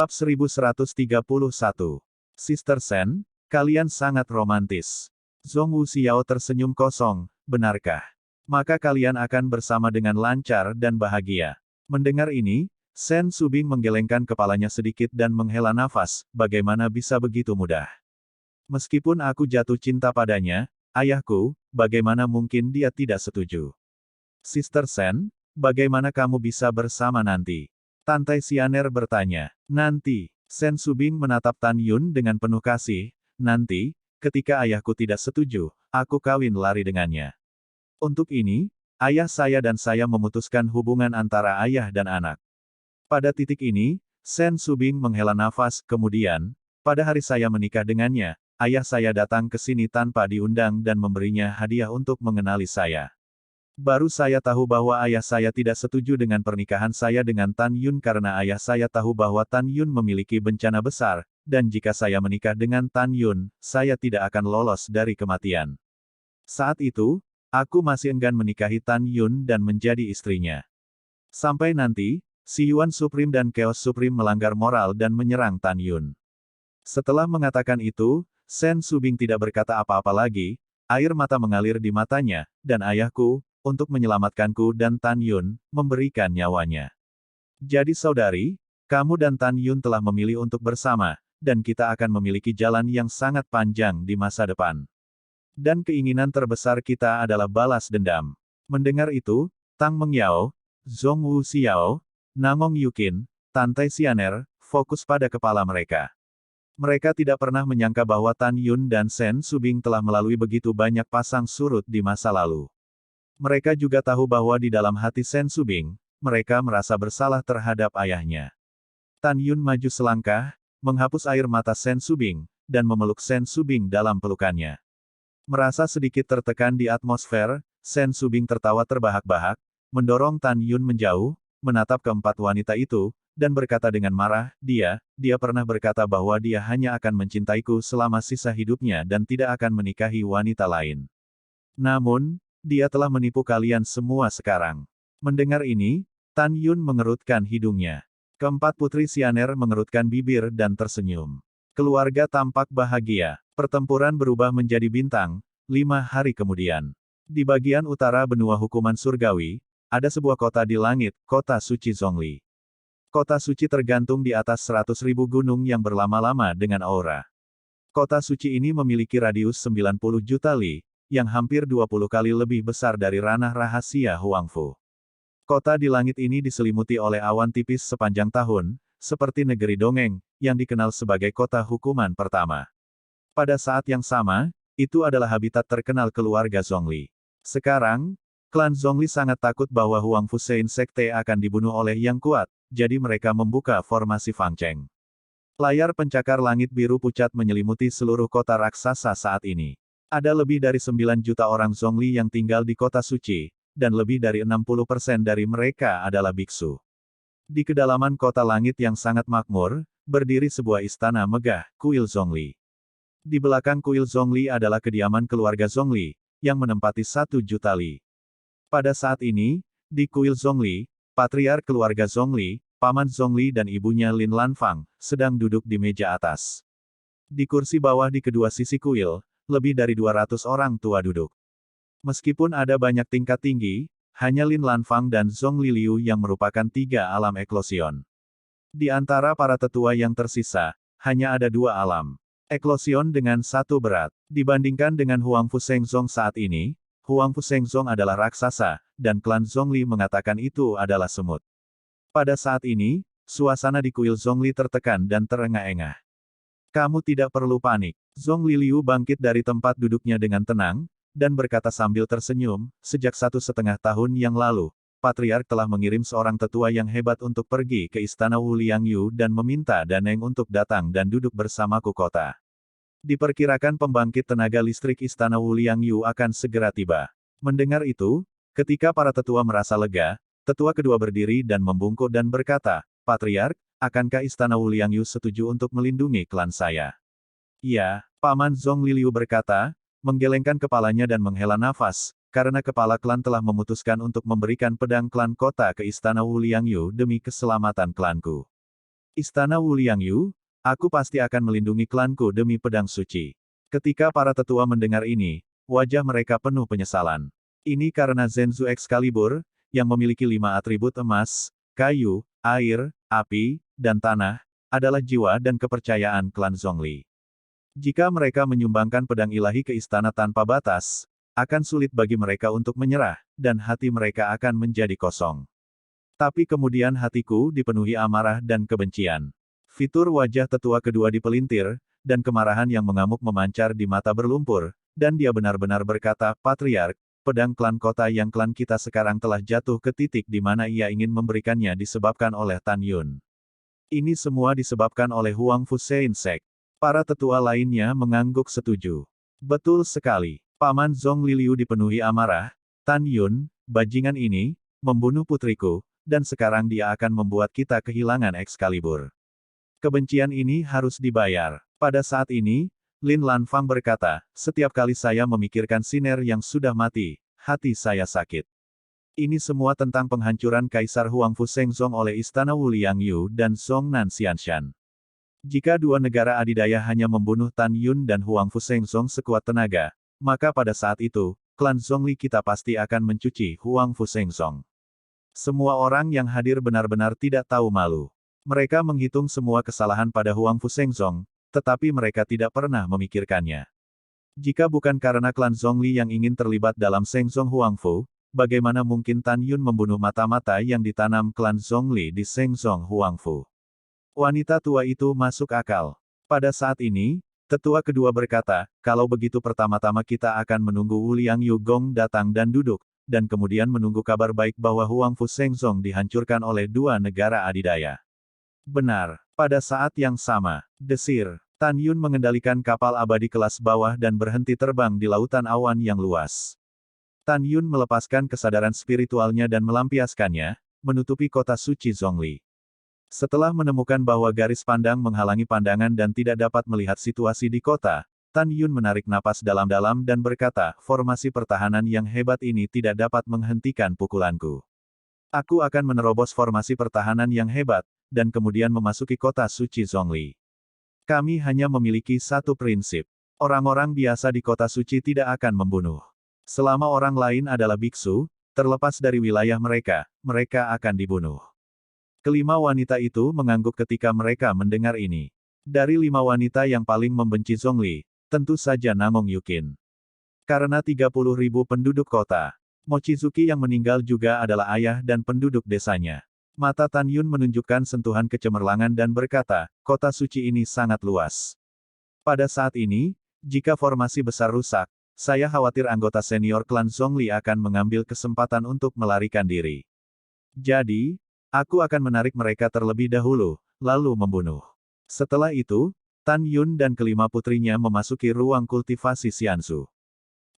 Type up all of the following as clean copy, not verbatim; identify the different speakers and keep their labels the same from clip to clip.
Speaker 1: Bab 1131. Sister Sen, kalian sangat romantis. Zhong Wuxiao tersenyum kosong, benarkah? Maka kalian akan bersama dengan lancar dan bahagia. Mendengar ini, Sen Subing menggelengkan kepalanya sedikit dan menghela nafas, bagaimana bisa begitu mudah? Meskipun aku jatuh cinta padanya, ayahku, bagaimana mungkin dia tidak setuju? Sister Sen, bagaimana kamu bisa bersama nanti? Tante Xianer bertanya. Nanti, Sen Subing menatap Tan Yun dengan penuh kasih, nanti, ketika ayahku tidak setuju, aku kawin lari dengannya. Untuk ini, ayah saya dan saya memutuskan hubungan antara ayah dan anak. Pada titik ini, Sen Subing menghela nafas, kemudian, pada hari saya menikah dengannya, ayah saya datang ke sini tanpa diundang dan memberinya hadiah untuk mengenali saya. Baru saya tahu bahwa ayah saya tidak setuju dengan pernikahan saya dengan Tan Yun karena ayah saya tahu bahwa Tan Yun memiliki bencana besar, dan jika saya menikah dengan Tan Yun, saya tidak akan lolos dari kematian. Saat itu, aku masih enggan menikahi Tan Yun dan menjadi istrinya. Sampai nanti, Si Yuan Supreme dan Chaos Supreme melanggar moral dan menyerang Tan Yun. Setelah mengatakan itu, Sen Subing tidak berkata apa-apa lagi, air mata mengalir di matanya, dan ayahku, untuk menyelamatkanku dan Tan Yun, memberikan nyawanya. Jadi saudari, kamu dan Tan Yun telah memilih untuk bersama, dan kita akan memiliki jalan yang sangat panjang di masa depan. Dan keinginan terbesar kita adalah balas dendam. Mendengar itu, Tang Mengyao, Zhong Wuxiao, Namong Yukin, Tante Xianer, fokus pada kepala mereka. Mereka tidak pernah menyangka bahwa Tan Yun dan Sen Subing telah melalui begitu banyak pasang surut di masa lalu. Mereka juga tahu bahwa di dalam hati Sen Subing, mereka merasa bersalah terhadap ayahnya. Tan Yun maju selangkah, menghapus air mata Sen Subing, dan memeluk Sen Subing dalam pelukannya. Merasa sedikit tertekan di atmosfer, Sen Subing tertawa terbahak-bahak, mendorong Tan Yun menjauh, menatap keempat wanita itu, dan berkata dengan marah, dia pernah berkata bahwa dia hanya akan mencintaiku selama sisa hidupnya dan tidak akan menikahi wanita lain. Namun, dia telah menipu kalian semua sekarang. Mendengar ini, Tan Yun mengerutkan hidungnya. Keempat putri Xianer mengerutkan bibir dan tersenyum. Keluarga tampak bahagia. Pertempuran berubah menjadi bintang, 5 hari kemudian. Di bagian utara benua hukuman surgawi, ada sebuah kota di langit, kota suci Zhongli. Kota suci tergantung di atas 100.000 gunung yang berlama-lama dengan aura. Kota suci ini memiliki radius 90 juta li, yang hampir 20 kali lebih besar dari ranah rahasia Huangfu. Kota di langit ini diselimuti oleh awan tipis sepanjang tahun, seperti negeri dongeng, yang dikenal sebagai kota hukuman pertama. Pada saat yang sama, itu adalah habitat terkenal keluarga Zhongli. Sekarang, klan Zhongli sangat takut bahwa Huangfu Sein Sekte akan dibunuh oleh yang kuat, jadi mereka membuka formasi Fangcheng. Layar pencakar langit biru pucat menyelimuti seluruh kota raksasa saat ini. Ada lebih dari 9 juta orang Zhongli yang tinggal di kota suci, dan lebih dari 60% dari mereka adalah biksu. Di kedalaman kota langit yang sangat makmur, berdiri sebuah istana megah, kuil Zhongli. Di belakang kuil Zhongli adalah kediaman keluarga Zhongli, yang menempati 1 juta li. Pada saat ini, di kuil Zhongli, patriark keluarga Zhongli, paman Zhongli dan ibunya Lin Lanfang, sedang duduk di meja atas. Di kursi bawah di kedua sisi kuil, lebih dari 200 orang tua duduk. Meskipun ada banyak tingkat tinggi, hanya Lin Lanfang dan Zhongli Liu yang merupakan 3 alam eklosion. Di antara para tetua yang tersisa, hanya ada 2 alam eklosion dengan 1 berat. Dibandingkan dengan Huangfu Shengzong saat ini, Huangfu Shengzong adalah raksasa, dan klan Zhongli mengatakan itu adalah semut. Pada saat ini, suasana di kuil Zhongli tertekan dan terengah-engah. Kamu tidak perlu panik. Zhongli Liu bangkit dari tempat duduknya dengan tenang, dan berkata sambil tersenyum, sejak 1,5 tahun yang lalu, Patriark telah mengirim seorang tetua yang hebat untuk pergi ke istana Wu Liangyu dan meminta Daneng untuk datang dan duduk bersamaku kota. Diperkirakan pembangkit tenaga listrik istana Wu Liangyu akan segera tiba. Mendengar itu, ketika para tetua merasa lega, tetua kedua berdiri dan membungkuk dan berkata, Patriark, akankah istana Wu Liangyu setuju untuk melindungi klan saya? Ya, Paman Zhongli Liu berkata, menggelengkan kepalanya dan menghela nafas, karena kepala klan telah memutuskan untuk memberikan pedang klan kota ke istana Wu Liangyu demi keselamatan klanku. Istana Wuliangyu, aku pasti akan melindungi klanku demi pedang suci. Ketika para tetua mendengar ini, wajah mereka penuh penyesalan. Ini karena Zenzu Excalibur, yang memiliki 5 atribut emas, kayu, air, api, dan tanah, adalah jiwa dan kepercayaan klan Zhongli. Jika mereka menyumbangkan pedang ilahi ke istana tanpa batas, akan sulit bagi mereka untuk menyerah, dan hati mereka akan menjadi kosong. Tapi kemudian hatiku dipenuhi amarah dan kebencian. Fitur wajah tetua kedua dipelintir, dan kemarahan yang mengamuk memancar di mata berlumpur, dan dia benar-benar berkata, Patriark, pedang klan kota yang klan kita sekarang telah jatuh ke titik di mana ia ingin memberikannya disebabkan oleh Tan Yun. Ini semua disebabkan oleh Huang Fusein Sek. Para tetua lainnya mengangguk setuju. Betul sekali. Paman Zhongli Liu dipenuhi amarah. Tan Yun, bajingan ini, membunuh putriku, dan sekarang dia akan membuat kita kehilangan Excalibur. Kebencian ini harus dibayar. Pada saat ini, Lin Lanfang berkata, setiap kali saya memikirkan Siner yang sudah mati, hati saya sakit. Ini semua tentang penghancuran Kaisar Huang Fusengzong oleh Istana Wuliangyu dan Zhongnan Xianshan. Jika dua negara adidaya hanya membunuh Tan Yun dan Huang Fusengzong sekuat tenaga, maka pada saat itu, klan Zhongli kita pasti akan mencuci Huang Fusengzong. Semua orang yang hadir benar-benar tidak tahu malu. Mereka menghitung semua kesalahan pada Huang Fusengzong, tetapi mereka tidak pernah memikirkannya. Jika bukan karena klan Zhongli yang ingin terlibat dalam Shengzong Huangfu, bagaimana mungkin Tan Yun membunuh mata-mata yang ditanam klan Zhongli di Shengzong Huangfu? Wanita tua itu masuk akal. Pada saat ini, tetua kedua berkata, kalau begitu pertama-tama kita akan menunggu Wuliangyu Gong datang dan duduk, dan kemudian menunggu kabar baik bahwa Huang Fusengzong dihancurkan oleh dua negara adidaya. Benar. Pada saat yang sama, desir, Tan Yun mengendalikan kapal abadi kelas bawah dan berhenti terbang di lautan awan yang luas. Tan Yun melepaskan kesadaran spiritualnya dan melampiaskannya, menutupi kota suci Zhongli. Setelah menemukan bahwa garis pandang menghalangi pandangan dan tidak dapat melihat situasi di kota, Tan Yun menarik napas dalam-dalam dan berkata, formasi pertahanan yang hebat ini tidak dapat menghentikan pukulanku. Aku akan menerobos formasi pertahanan yang hebat, dan kemudian memasuki kota suci Zhongli. Kami hanya memiliki satu prinsip. Orang-orang biasa di kota suci tidak akan membunuh. Selama orang lain adalah biksu, terlepas dari wilayah mereka, mereka akan dibunuh. Kelima wanita itu mengangguk ketika mereka mendengar ini. Dari 5 wanita yang paling membenci Zhongli, tentu saja Namong Yukin. Karena 30.000 penduduk kota, Mochizuki yang meninggal juga adalah ayah dan penduduk desanya. Mata Tan Yun menunjukkan sentuhan kecemerlangan dan berkata, kota suci ini sangat luas. Pada saat ini, jika formasi besar rusak, saya khawatir anggota senior klan Zhongli akan mengambil kesempatan untuk melarikan diri. Jadi, aku akan menarik mereka terlebih dahulu, lalu membunuh. Setelah itu, Tan Yun dan kelima putrinya memasuki ruang kultivasi Xianzu.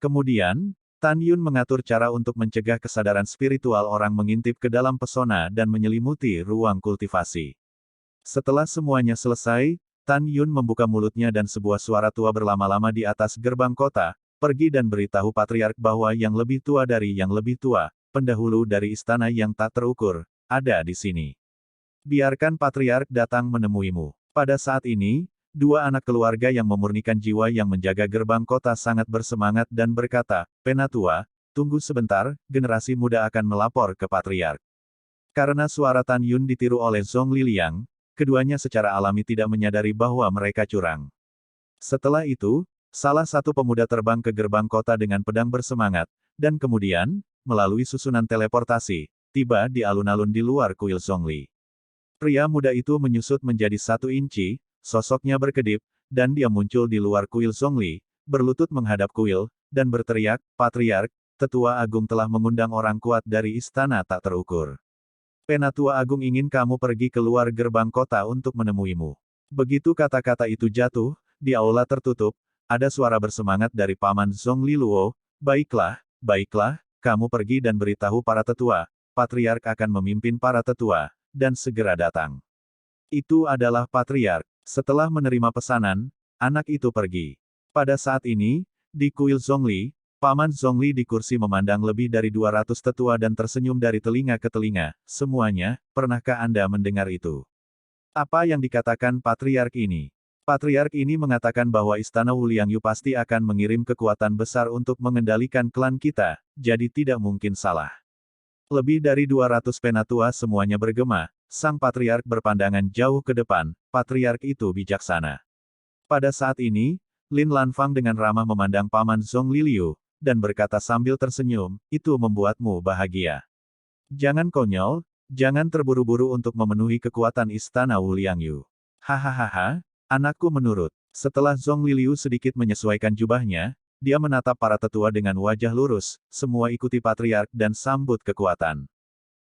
Speaker 1: Kemudian, Tan Yun mengatur cara untuk mencegah kesadaran spiritual orang mengintip ke dalam pesona dan menyelimuti ruang kultivasi. Setelah semuanya selesai, Tan Yun membuka mulutnya dan sebuah suara tua berlama-lama di atas gerbang kota, pergi dan beritahu Patriark bahwa yang lebih tua dari yang lebih tua, pendahulu dari istana yang tak terukur, ada di sini. Biarkan Patriark datang menemuimu. Pada saat ini, dua anak keluarga yang memurnikan jiwa yang menjaga gerbang kota sangat bersemangat dan berkata, Penatua, tunggu sebentar, generasi muda akan melapor ke Patriark. Karena suara Tan Yun ditiru oleh Zhong Liliang, keduanya secara alami tidak menyadari bahwa mereka curang. Setelah itu, salah satu pemuda terbang ke gerbang kota dengan pedang bersemangat, dan kemudian, melalui susunan teleportasi, tiba di alun-alun di luar kuil Zhongli. Pria muda itu menyusut menjadi 1 inci, sosoknya berkedip, dan dia muncul di luar kuil Zhongli, berlutut menghadap kuil, dan berteriak, Patriark, Tetua Agung telah mengundang orang kuat dari istana tak terukur. Penatua Agung ingin kamu pergi keluar gerbang kota untuk menemuimu. Begitu kata-kata itu jatuh, di aula tertutup, ada suara bersemangat dari Paman Zhongli Luo, baiklah, baiklah, kamu pergi dan beritahu para tetua, Patriark akan memimpin para tetua, dan segera datang. Itu adalah Patriark. Setelah menerima pesanan, anak itu pergi. Pada saat ini, di kuil Zhongli, Paman Zhongli di kursi memandang lebih dari 200 tetua dan tersenyum dari telinga ke telinga. Semuanya, pernahkah Anda mendengar itu? Apa yang dikatakan Patriark ini? Patriark ini mengatakan bahwa Istana Wuliangyu pasti akan mengirim kekuatan besar untuk mengendalikan klan kita, jadi tidak mungkin salah. Lebih dari 200 penatua semuanya bergema, sang Patriark berpandangan jauh ke depan, Patriark itu bijaksana. Pada saat ini, Lin Lanfang dengan ramah memandang Paman Zhong Liliu, dan berkata sambil tersenyum, itu membuatmu bahagia. Jangan konyol, jangan terburu-buru untuk memenuhi kekuatan Istana Wuliangyu. Hahaha, anakku menurut. Setelah Zhong Liliu sedikit menyesuaikan jubahnya, dia menatap para tetua dengan wajah lurus, semua ikuti Patriark dan sambut kekuatan.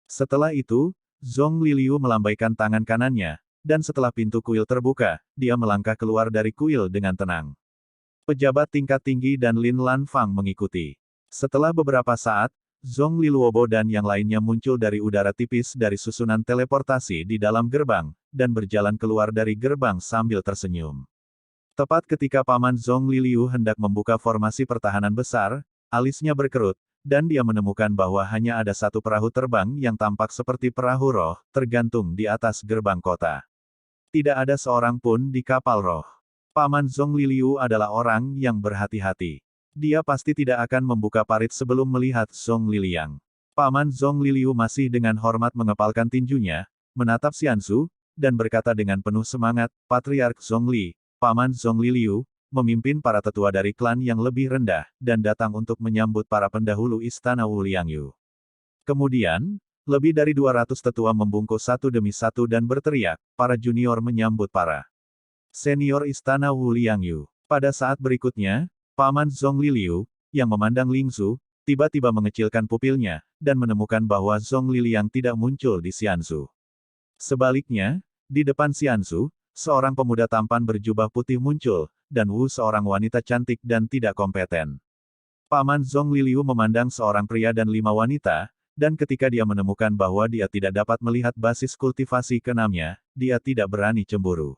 Speaker 1: Setelah itu, Zhong Liliu melambaikan tangan kanannya, dan setelah pintu kuil terbuka, dia melangkah keluar dari kuil dengan tenang. Pejabat tingkat tinggi dan Lin Lanfang mengikuti. Setelah beberapa saat, Zhong Liluobo dan yang lainnya muncul dari udara tipis dari susunan teleportasi di dalam gerbang, dan berjalan keluar dari gerbang sambil tersenyum. Tepat ketika Paman Zhong Liliu hendak membuka formasi pertahanan besar, alisnya berkerut, dan dia menemukan bahwa hanya ada satu perahu terbang yang tampak seperti perahu roh, tergantung di atas gerbang kota. Tidak ada seorang pun di kapal roh. Paman Zhong Liliu adalah orang yang berhati-hati. Dia pasti tidak akan membuka parit sebelum melihat Zhong Liliang. Paman Zhong Liliu masih dengan hormat mengepalkan tinjunya, menatap Xianzu, dan berkata dengan penuh semangat, Patriark Zhong Li, Paman Zhong Liliu, memimpin para tetua dari klan yang lebih rendah, dan datang untuk menyambut para pendahulu Istana Wuliangyu. Kemudian, lebih dari 200 tetua membungkuk satu demi satu dan berteriak, para junior menyambut para senior Istana Wuliangyu. Pada saat berikutnya, Paman Zhong Liliu, yang memandang Lingzu, tiba-tiba mengecilkan pupilnya, dan menemukan bahwa Zhong Liliang tidak muncul di Xianzu. Sebaliknya, di depan Xianzu, seorang pemuda tampan berjubah putih muncul, dan Wu seorang wanita cantik dan tidak kompeten. Paman Zhong Liliu memandang seorang pria dan 5 wanita, dan ketika dia menemukan bahwa dia tidak dapat melihat basis kultivasi keenamnya, dia tidak berani cemburu.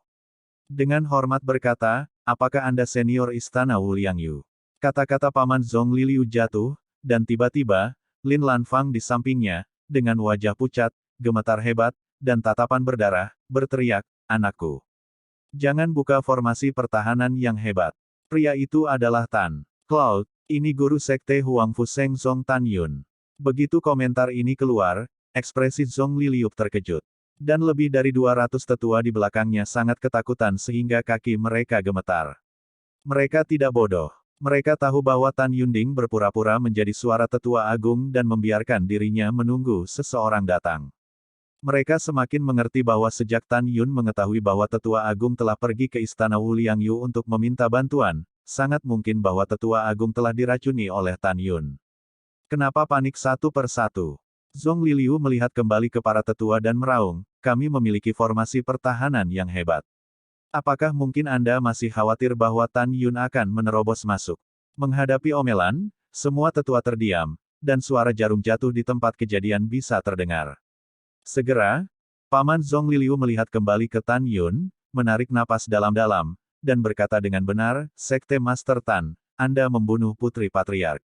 Speaker 1: Dengan hormat berkata, apakah Anda senior Istana Wuliangyu? Kata-kata Paman Zhong Liliu jatuh, dan tiba-tiba, Lin Lanfang di sampingnya, dengan wajah pucat, gemetar hebat, dan tatapan berdarah, berteriak, anakku. Jangan buka formasi pertahanan yang hebat. Pria itu adalah Tan Cloud, ini guru sekte Huangfu Seng Zong Tan Yun. Begitu komentar ini keluar, ekspresi Zhong Liliu terkejut. Dan lebih dari 200 tetua di belakangnya sangat ketakutan sehingga kaki mereka gemetar. Mereka tidak bodoh. Mereka tahu bahwa Tan Yunding berpura-pura menjadi suara tetua agung dan membiarkan dirinya menunggu seseorang datang. Mereka semakin mengerti bahwa sejak Tan Yun mengetahui bahwa tetua agung telah pergi ke Istana Wuliangyu untuk meminta bantuan, sangat mungkin bahwa tetua agung telah diracuni oleh Tan Yun. Kenapa panik satu persatu? Zhong Liliu melihat kembali ke para tetua dan meraung, kami memiliki formasi pertahanan yang hebat. Apakah mungkin Anda masih khawatir bahwa Tan Yun akan menerobos masuk? Menghadapi omelan, semua tetua terdiam, dan suara jarum jatuh di tempat kejadian bisa terdengar. Segera, Paman Zhong Liliu melihat kembali ke Tan Yun, menarik napas dalam-dalam, dan berkata dengan benar, Sekte Master Tan, Anda membunuh Putri Patriark.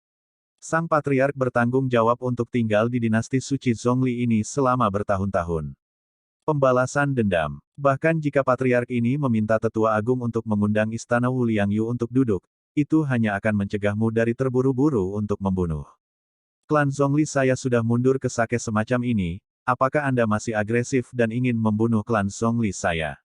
Speaker 1: Sang Patriark bertanggung jawab untuk tinggal di dinasti suci Zhongli ini selama bertahun-tahun. Pembalasan dendam. Bahkan jika Patriark ini meminta tetua agung untuk mengundang Istana Wuliangyu untuk duduk, itu hanya akan mencegahmu dari terburu-buru untuk membunuh. Klan Zhongli saya sudah mundur ke sake semacam ini, apakah Anda masih agresif dan ingin membunuh klan Zhongli saya?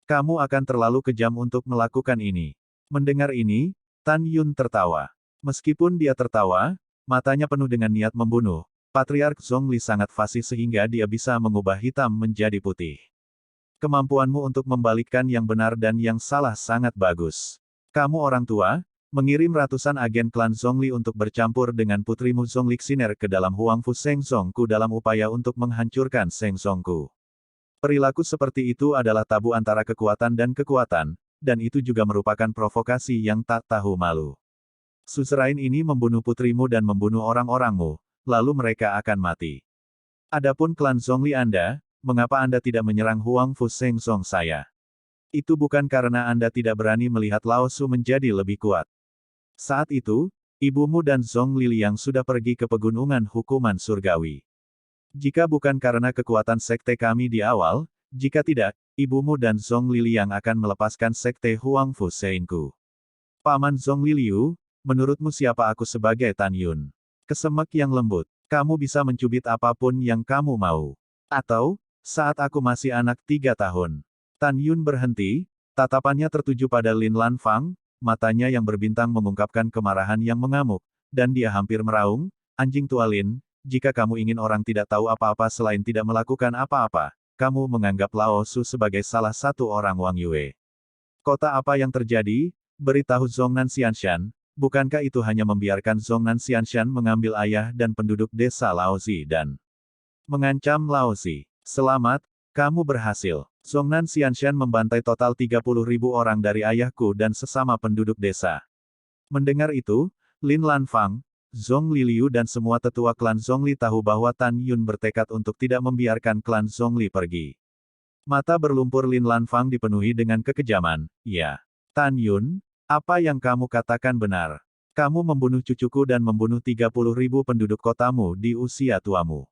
Speaker 1: Kamu akan terlalu kejam untuk melakukan ini. Mendengar ini, Tan Yun tertawa. Meskipun dia tertawa, matanya penuh dengan niat membunuh, Patriark Zhongli sangat fasih sehingga dia bisa mengubah hitam menjadi putih. Kemampuanmu untuk membalikkan yang benar dan yang salah sangat bagus. Kamu orang tua, mengirim ratusan agen klan Zhongli untuk bercampur dengan putrimu Zhongli Xiner ke dalam Huangfu Seng Zongku dalam upaya untuk menghancurkan Seng Zongku. Perilaku seperti itu adalah tabu antara kekuatan dan itu juga merupakan provokasi yang tak tahu malu. Suzerain ini membunuh putrimu dan membunuh orang-orangmu, lalu mereka akan mati. Adapun klan Zhongli Anda, mengapa Anda tidak menyerang Huangfu Seng Zong saya? Itu bukan karena Anda tidak berani melihat Lao Su menjadi lebih kuat. Saat itu, ibumu dan Zhong Liliang sudah pergi ke pegunungan hukuman surgawi. Jika bukan karena kekuatan sekte kami di awal, Jika tidak, ibumu dan Zhong Liliang akan melepaskan sekte Huang Fu Seinku. Paman Zhong Liliu, menurutmu siapa aku sebagai Tan Yun? Kesemek yang lembut, kamu bisa mencubit apapun yang kamu mau. Atau, saat aku masih anak 3 tahun. Tan Yun berhenti, tatapannya tertuju pada Lin Lanfang, matanya yang berbintang mengungkapkan kemarahan yang mengamuk, dan dia hampir meraung, anjing tua Lin, jika kamu ingin orang tidak tahu apa-apa selain tidak melakukan apa-apa, kamu menganggap Lao Su sebagai salah satu orang Wang Yue. Kota apa yang terjadi? Beritahu Zhongnan Xianshan, bukankah itu hanya membiarkan Zhongnan Xianshan mengambil ayah dan penduduk desa Laozi dan mengancam Laozi. Selamat, kamu berhasil. Zhongnan Xianshan membantai total 30.000 orang dari ayahku dan sesama penduduk desa. Mendengar itu, Lin Lanfang, Zhong Liliu dan semua tetua klan Zhongli tahu bahwa Tan Yun bertekad untuk tidak membiarkan klan Zhongli pergi. Mata berlumpur Lin Lanfang dipenuhi dengan kekejaman. Ya. Tan Yun, apa yang kamu katakan benar. Kamu membunuh cucuku dan membunuh 30.000 penduduk kotamu di usia tuamu.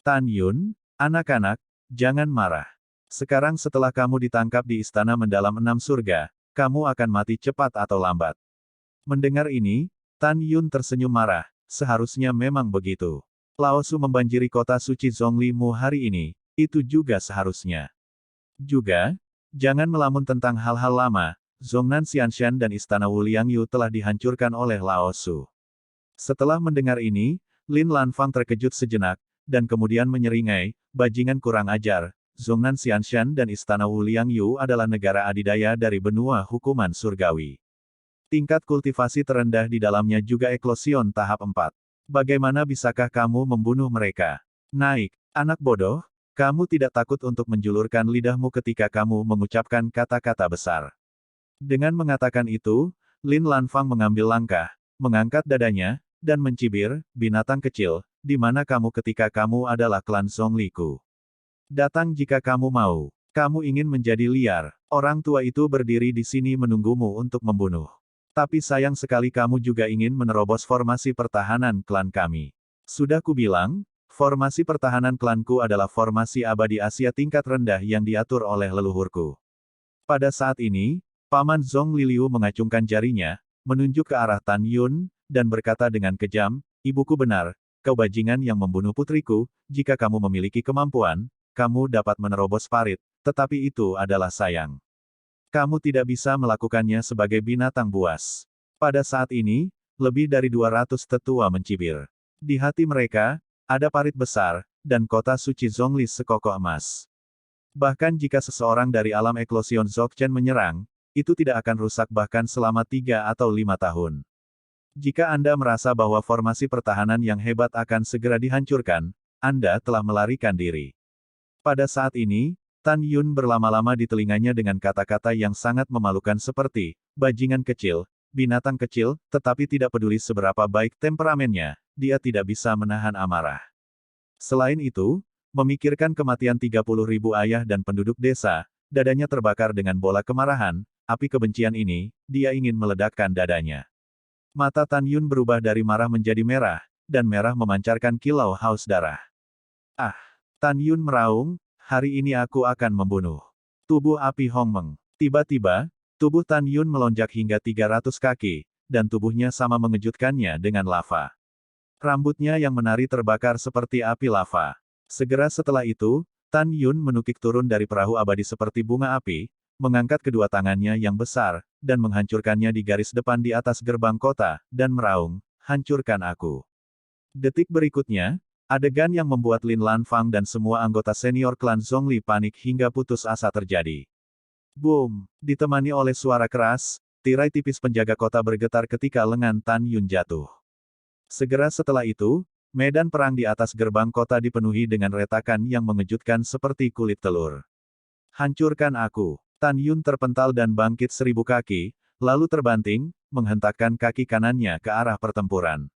Speaker 1: Tan Yun, anak-anak, jangan marah. Sekarang setelah kamu ditangkap di istana mendalam 6 surga, kamu akan mati cepat atau lambat. Mendengar ini, Tan Yun tersenyum marah, seharusnya memang begitu. Lao Su membanjiri kota suci Zhongli Mu hari ini, itu juga seharusnya. Juga, jangan melamun tentang hal-hal lama, Zhongnan Xianshan dan istana Wuliang Yu telah dihancurkan oleh Lao Su. Setelah mendengar ini, Lin Lanfang terkejut sejenak, dan kemudian menyeringai, bajingan kurang ajar, Zhongnan Xianshan dan istana Wuliang Yu adalah negara adidaya dari benua hukuman surgawi. Tingkat kultivasi terendah di dalamnya juga eklosion tahap 4. Bagaimana bisakah kamu membunuh mereka? Naik, anak bodoh, kamu tidak takut untuk menjulurkan lidahmu ketika kamu mengucapkan kata-kata besar. Dengan mengatakan itu, Lin Lanfang mengambil langkah, mengangkat dadanya, dan mencibir, binatang kecil, di mana kamu ketika kamu adalah klan Zhongliku. Datang jika kamu mau. Kamu ingin menjadi liar. Orang tua itu berdiri di sini menunggumu untuk membunuh. Tapi sayang sekali kamu juga ingin menerobos formasi pertahanan klan kami. Sudah kubilang, formasi pertahanan klanku adalah formasi abadi Asia tingkat rendah yang diatur oleh leluhurku. Pada saat ini, Paman Zhong Liliu mengacungkan jarinya, menunjuk ke arah Tan Yun, dan berkata dengan kejam, ibuku benar, kau bajingan yang membunuh putriku, jika kamu memiliki kemampuan, kamu dapat menerobos parit, tetapi itu adalah sayang. Kamu tidak bisa melakukannya sebagai binatang buas. Pada saat ini, lebih dari 200 tetua mencibir. Di hati mereka, ada parit besar, dan kota suci Zhongli sekokoh emas. Bahkan jika seseorang dari alam eklosion Dzogchen menyerang, itu tidak akan rusak bahkan selama 3 atau 5 tahun. Jika Anda merasa bahwa formasi pertahanan yang hebat akan segera dihancurkan, Anda telah melarikan diri. Pada saat ini, Tan Yun berlama-lama di telinganya dengan kata-kata yang sangat memalukan seperti, bajingan kecil, binatang kecil, tetapi tidak peduli seberapa baik temperamennya, dia tidak bisa menahan amarah. Selain itu, memikirkan kematian 30.000 ayah dan penduduk desa, dadanya terbakar dengan bola kemarahan, api kebencian ini, dia ingin meledakkan dadanya. Mata Tan Yun berubah dari marah menjadi merah, dan merah memancarkan kilau haus darah. Ah! Tan Yun meraung, hari ini aku akan membunuh. Tubuh api Hongmeng. Tiba-tiba, tubuh Tan Yun melonjak hingga 300 kaki, dan tubuhnya sama mengejutkannya dengan lava. Rambutnya yang menari terbakar seperti api lava. Segera setelah itu, Tan Yun menukik turun dari perahu abadi seperti bunga api, mengangkat kedua tangannya yang besar, dan menghancurkannya di garis depan di atas gerbang kota, dan meraung, hancurkan aku. Detik berikutnya, adegan yang membuat Lin Lanfang dan semua anggota senior klan Zhongli panik hingga putus asa terjadi. Boom! Ditemani oleh suara keras, tirai tipis penjaga kota bergetar ketika lengan Tan Yun jatuh. Segera setelah itu, medan perang di atas gerbang kota dipenuhi dengan retakan yang mengejutkan seperti kulit telur. Hancurkan aku! Tan Yun terpental dan bangkit 1000 kaki, lalu terbanting, menghentakkan kaki kanannya ke arah pertempuran.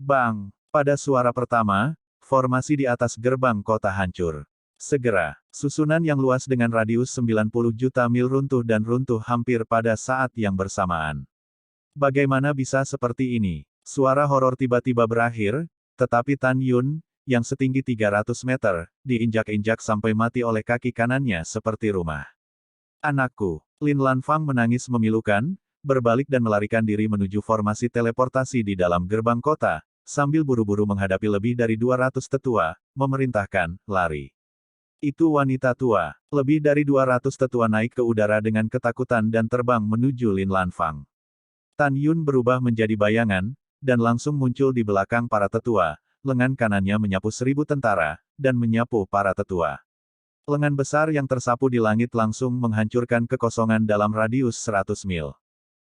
Speaker 1: Bang! Pada suara pertama, formasi di atas gerbang kota hancur. Segera, susunan yang luas dengan radius 90 juta mil runtuh dan runtuh hampir pada saat yang bersamaan. Bagaimana bisa seperti ini? Suara horor tiba-tiba berakhir, tetapi Tan Yun, yang setinggi 300 meter, diinjak-injak sampai mati oleh kaki kanannya seperti rumah. Anakku, Lin Lanfang menangis memilukan, berbalik dan melarikan diri menuju formasi teleportasi di dalam gerbang kota, sambil buru-buru menghadapi lebih dari 200 tetua, memerintahkan, lari. Itu wanita tua. Lebih dari 200 tetua naik ke udara dengan ketakutan dan terbang menuju Lin Lanfang. Tan Yun berubah menjadi bayangan, dan langsung muncul di belakang para tetua, lengan kanannya menyapu 1000 tentara, dan menyapu para tetua. Lengan besar yang tersapu di langit langsung menghancurkan kekosongan dalam radius 100 mil.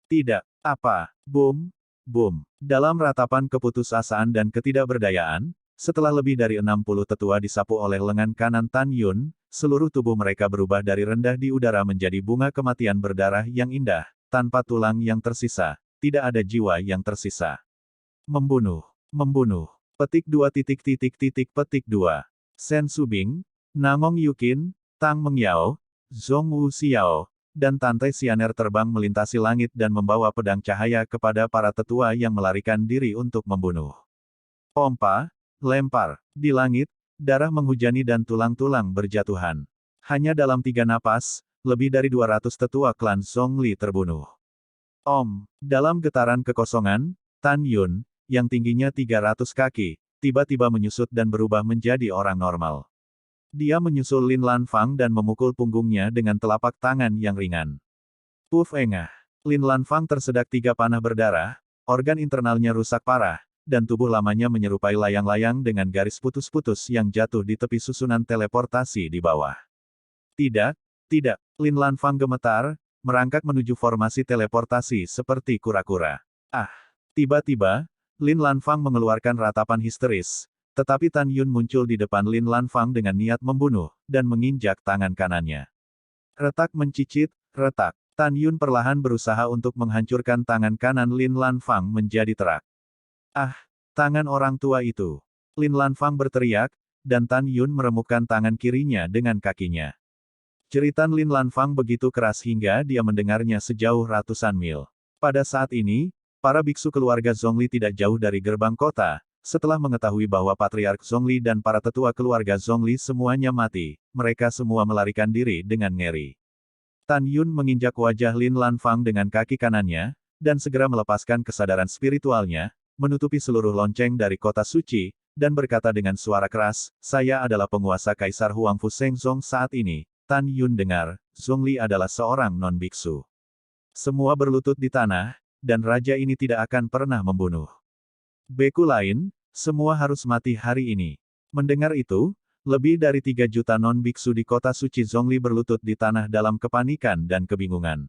Speaker 1: Tidak, apa, boom, boom. Dalam ratapan keputusasaan dan ketidakberdayaan, setelah lebih dari 60 tetua disapu oleh lengan kanan Tan Yun, seluruh tubuh mereka berubah dari rendah di udara menjadi bunga kematian berdarah yang indah, tanpa tulang yang tersisa, tidak ada jiwa yang tersisa. Membunuh, membunuh. Petik 2 titik titik titik petik 2. Sen Subing, Nangong Yukin, Tang Mengyao, Zhong Wu Xiao, dan Tante Xianer terbang melintasi langit dan membawa pedang cahaya kepada para tetua yang melarikan diri untuk membunuh. Pompa, lempar, di langit, darah menghujani dan tulang-tulang berjatuhan. Hanya dalam 3 napas, lebih dari 200 tetua klan Zhongli terbunuh. Dalam getaran kekosongan, Tan Yun, yang tingginya 300 kaki, tiba-tiba menyusut dan berubah menjadi orang normal. Dia menyusul Lin Lanfang dan memukul punggungnya dengan telapak tangan yang ringan. Puf engah. Lin Lanfang tersedak 3 panah berdarah, organ internalnya rusak parah, dan tubuh lamanya menyerupai layang-layang dengan garis putus-putus yang jatuh di tepi susunan teleportasi di bawah. Tidak, tidak, Lin Lanfang gemetar, merangkak menuju formasi teleportasi seperti kura-kura. Tiba-tiba, Lin Lanfang mengeluarkan ratapan histeris, tetapi Tan Yun muncul di depan Lin Lanfang dengan niat membunuh, dan menginjak tangan kanannya. Retak mencicit, retak. Tan Yun perlahan berusaha untuk menghancurkan tangan kanan Lin Lanfang menjadi terak. Tangan orang tua itu. Lin Lanfang berteriak, dan Tan Yun meremukkan tangan kirinya dengan kakinya. Jeritan Lin Lanfang begitu keras hingga dia mendengarnya sejauh ratusan mil. Pada saat ini, para biksu keluarga Zhongli tidak jauh dari gerbang kota. Setelah mengetahui bahwa Patriark Zhongli dan para tetua keluarga Zhongli semuanya mati, mereka semua melarikan diri dengan ngeri. Tan Yun menginjak wajah Lin Lanfang dengan kaki kanannya, dan segera melepaskan kesadaran spiritualnya, menutupi seluruh lonceng dari kota suci, dan berkata dengan suara keras, "Saya adalah penguasa Kaisar Huangfu Shengzong saat ini." Tan Yun dengar, Zhongli adalah seorang non-biksu. Semua berlutut di tanah, dan raja ini tidak akan pernah membunuh. Beku lain, semua harus mati hari ini. Mendengar itu, lebih dari 3 juta non-biksu di kota suci Zhongli berlutut di tanah dalam kepanikan dan kebingungan.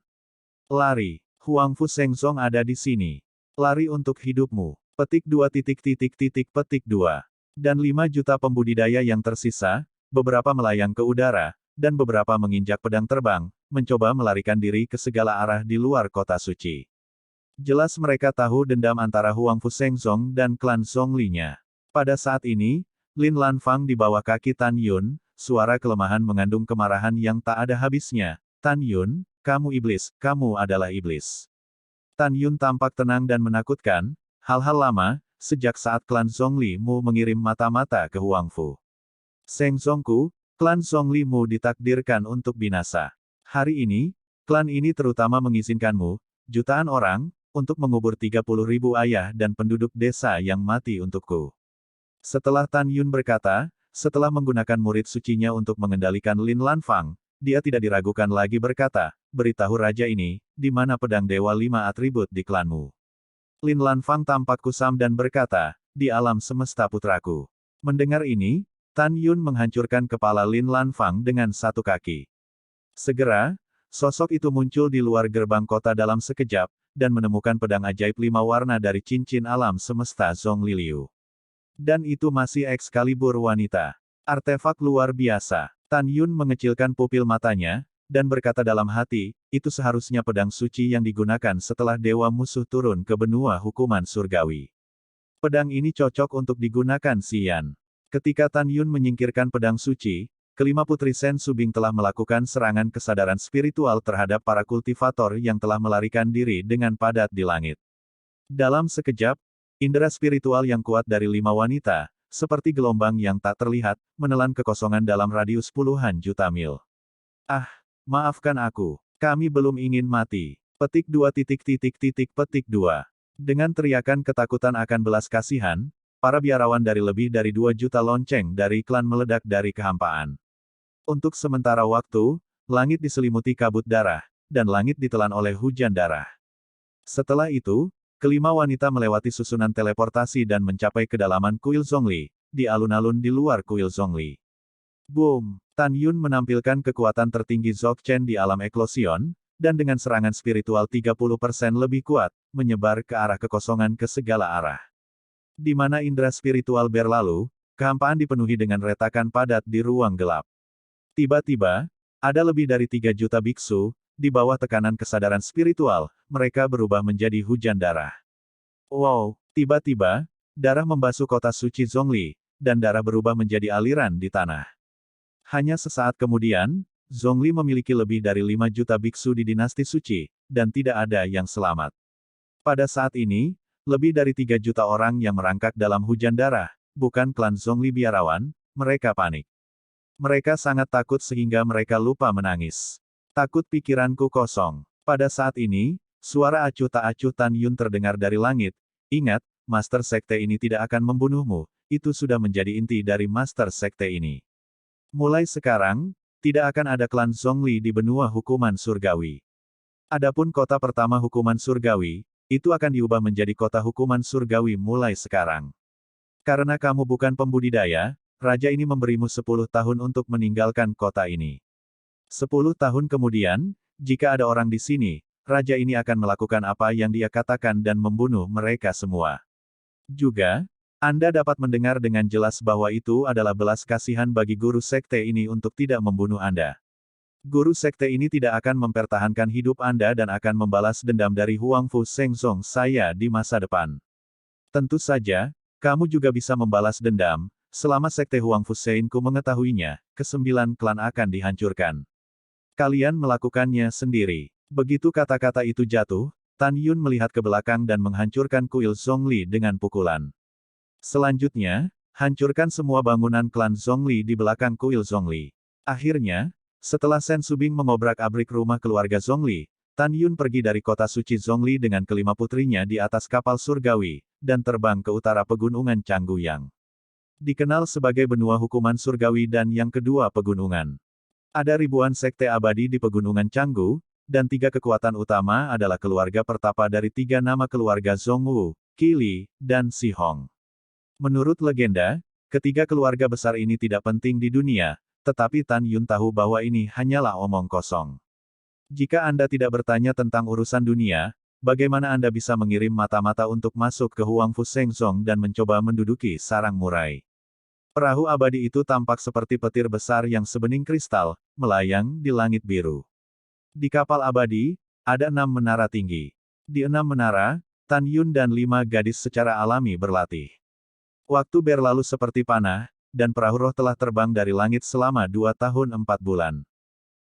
Speaker 1: Lari, Huangfu Shengzong ada di sini. Lari untuk hidupmu. Petik 2 titik titik titik petik 2. Dan 5 juta pembudidaya yang tersisa, beberapa melayang ke udara, dan beberapa menginjak pedang terbang, mencoba melarikan diri ke segala arah di luar kota suci. Jelas mereka tahu dendam antara Huangfu Shengzong dan klan Zhongli-nya. Pada saat ini, Lin Lanfang di bawah kaki Tan Yun, suara kelemahan mengandung kemarahan yang tak ada habisnya. Tan Yun, kamu iblis, kamu adalah iblis. Tan Yun tampak tenang dan menakutkan, hal-hal lama, sejak saat klan Zhongli-mu mengirim mata-mata ke Huangfu Shengzongku, klan Zhongli-mu ditakdirkan untuk binasa. Hari ini, klan ini terutama mengizinkanmu, jutaan orang, untuk mengubur 30.000 ayah dan penduduk desa yang mati untukku. Setelah Tan Yun berkata, setelah menggunakan murid sucinya untuk mengendalikan Lin Lanfang, dia tidak diragukan lagi berkata, beritahu raja ini, di mana pedang dewa 5 atribut di klanmu. Lin Lanfang tampak kusam dan berkata, di alam semesta putraku. Mendengar ini, Tan Yun menghancurkan kepala Lin Lanfang dengan satu kaki. Segera, sosok itu muncul di luar gerbang kota dalam sekejap, dan menemukan pedang ajaib 5 warna dari cincin alam semesta Zhongli Liu. Dan itu masih Excalibur wanita. Artefak luar biasa. Tan Yun mengecilkan pupil matanya, dan berkata dalam hati, itu seharusnya pedang suci yang digunakan setelah dewa musuh turun ke benua hukuman surgawi. Pedang ini cocok untuk digunakan Xian. Ketika Tan Yun menyingkirkan pedang suci, kelima putri Sen Subing telah melakukan serangan kesadaran spiritual terhadap para kultivator yang telah melarikan diri dengan padat di langit. Dalam sekejap, indera spiritual yang kuat dari 5 wanita, seperti gelombang yang tak terlihat, menelan kekosongan dalam radius puluhan juta mil. Ah, maafkan aku. Kami belum ingin mati. Petik 2 petik 2. Dengan teriakan ketakutan akan belas kasihan, para biarawan dari lebih dari 2 juta lonceng dari klan meledak dari kehampaan. Untuk sementara waktu, langit diselimuti kabut darah, dan langit ditelan oleh hujan darah. Setelah itu, kelima wanita melewati susunan teleportasi dan mencapai kedalaman kuil Zhongli, di alun-alun di luar kuil Zhongli. Boom! Tan Yun menampilkan kekuatan tertinggi Dzogchen di alam eklosion, dan dengan serangan spiritual 30% lebih kuat, menyebar ke arah kekosongan ke segala arah. Di mana indera spiritual berlalu, kehampaan dipenuhi dengan retakan padat di ruang gelap. Tiba-tiba, ada lebih dari 3 juta biksu, di bawah tekanan kesadaran spiritual, mereka berubah menjadi hujan darah. Wow! Tiba-tiba, darah membasuh kota suci Zhongli, dan darah berubah menjadi aliran di tanah. Hanya sesaat kemudian, Zhongli memiliki lebih dari 5 juta biksu di dinasti suci, dan tidak ada yang selamat. Pada saat ini, lebih dari 3 juta orang yang merangkak dalam hujan darah, bukan klan Zhongli biarawan, mereka panik. Mereka sangat takut sehingga mereka lupa menangis. Takut pikiranku kosong. Pada saat ini, suara acuh tak acuh Tan Yun terdengar dari langit. Ingat, Master Sekte ini tidak akan membunuhmu, itu sudah menjadi inti dari Master Sekte ini. Mulai sekarang, tidak akan ada klan Zhongli di benua hukuman surgawi. Adapun kota pertama hukuman surgawi, itu akan diubah menjadi kota hukuman surgawi mulai sekarang. Karena kamu bukan pembudidaya, raja ini memberimu 10 tahun untuk meninggalkan kota ini. 10 tahun kemudian, jika ada orang di sini, raja ini akan melakukan apa yang dia katakan dan membunuh mereka semua. Juga, Anda dapat mendengar dengan jelas bahwa itu adalah belas kasihan bagi guru sekte ini untuk tidak membunuh Anda. Guru sekte ini tidak akan mempertahankan hidup Anda dan akan membalas dendam dari Huangfu Shengzong saya di masa depan. Tentu saja, kamu juga bisa membalas dendam, selama sekte Huangfu Shengku mengetahuinya, ke-9 klan akan dihancurkan. Kalian melakukannya sendiri. Begitu kata-kata itu jatuh, Tan Yun melihat ke belakang dan menghancurkan kuil Zhongli dengan pukulan. Selanjutnya, hancurkan semua bangunan klan Zhongli di belakang kuil Zhongli. Akhirnya, setelah Shen Subing mengobrak-abrik rumah keluarga Zhongli, Tan Yun pergi dari kota suci Zhongli dengan kelima putrinya di atas kapal surgawi, dan terbang ke utara pegunungan Changguyang. Dikenal sebagai benua hukuman surgawi dan yang kedua pegunungan. Ada ribuan sekte abadi di pegunungan Canggu, dan 3 kekuatan utama adalah keluarga pertapa dari 3 nama keluarga Zhongwu, Qi Li, dan Si Hong. Menurut legenda, ketiga keluarga besar ini tidak penting di dunia, tetapi Tan Yun tahu bahwa ini hanyalah omong kosong. Jika Anda tidak bertanya tentang urusan dunia, bagaimana Anda bisa mengirim mata-mata untuk masuk ke Huangfu Shengzong dan mencoba menduduki sarang murai? Perahu abadi itu tampak seperti petir besar yang sebening kristal, melayang di langit biru. Di kapal abadi, ada 6 menara tinggi. Di 6 menara, Tan Yun dan 5 gadis secara alami berlatih. Waktu berlalu seperti panah, dan perahu roh telah terbang dari langit selama 2 tahun 4 bulan.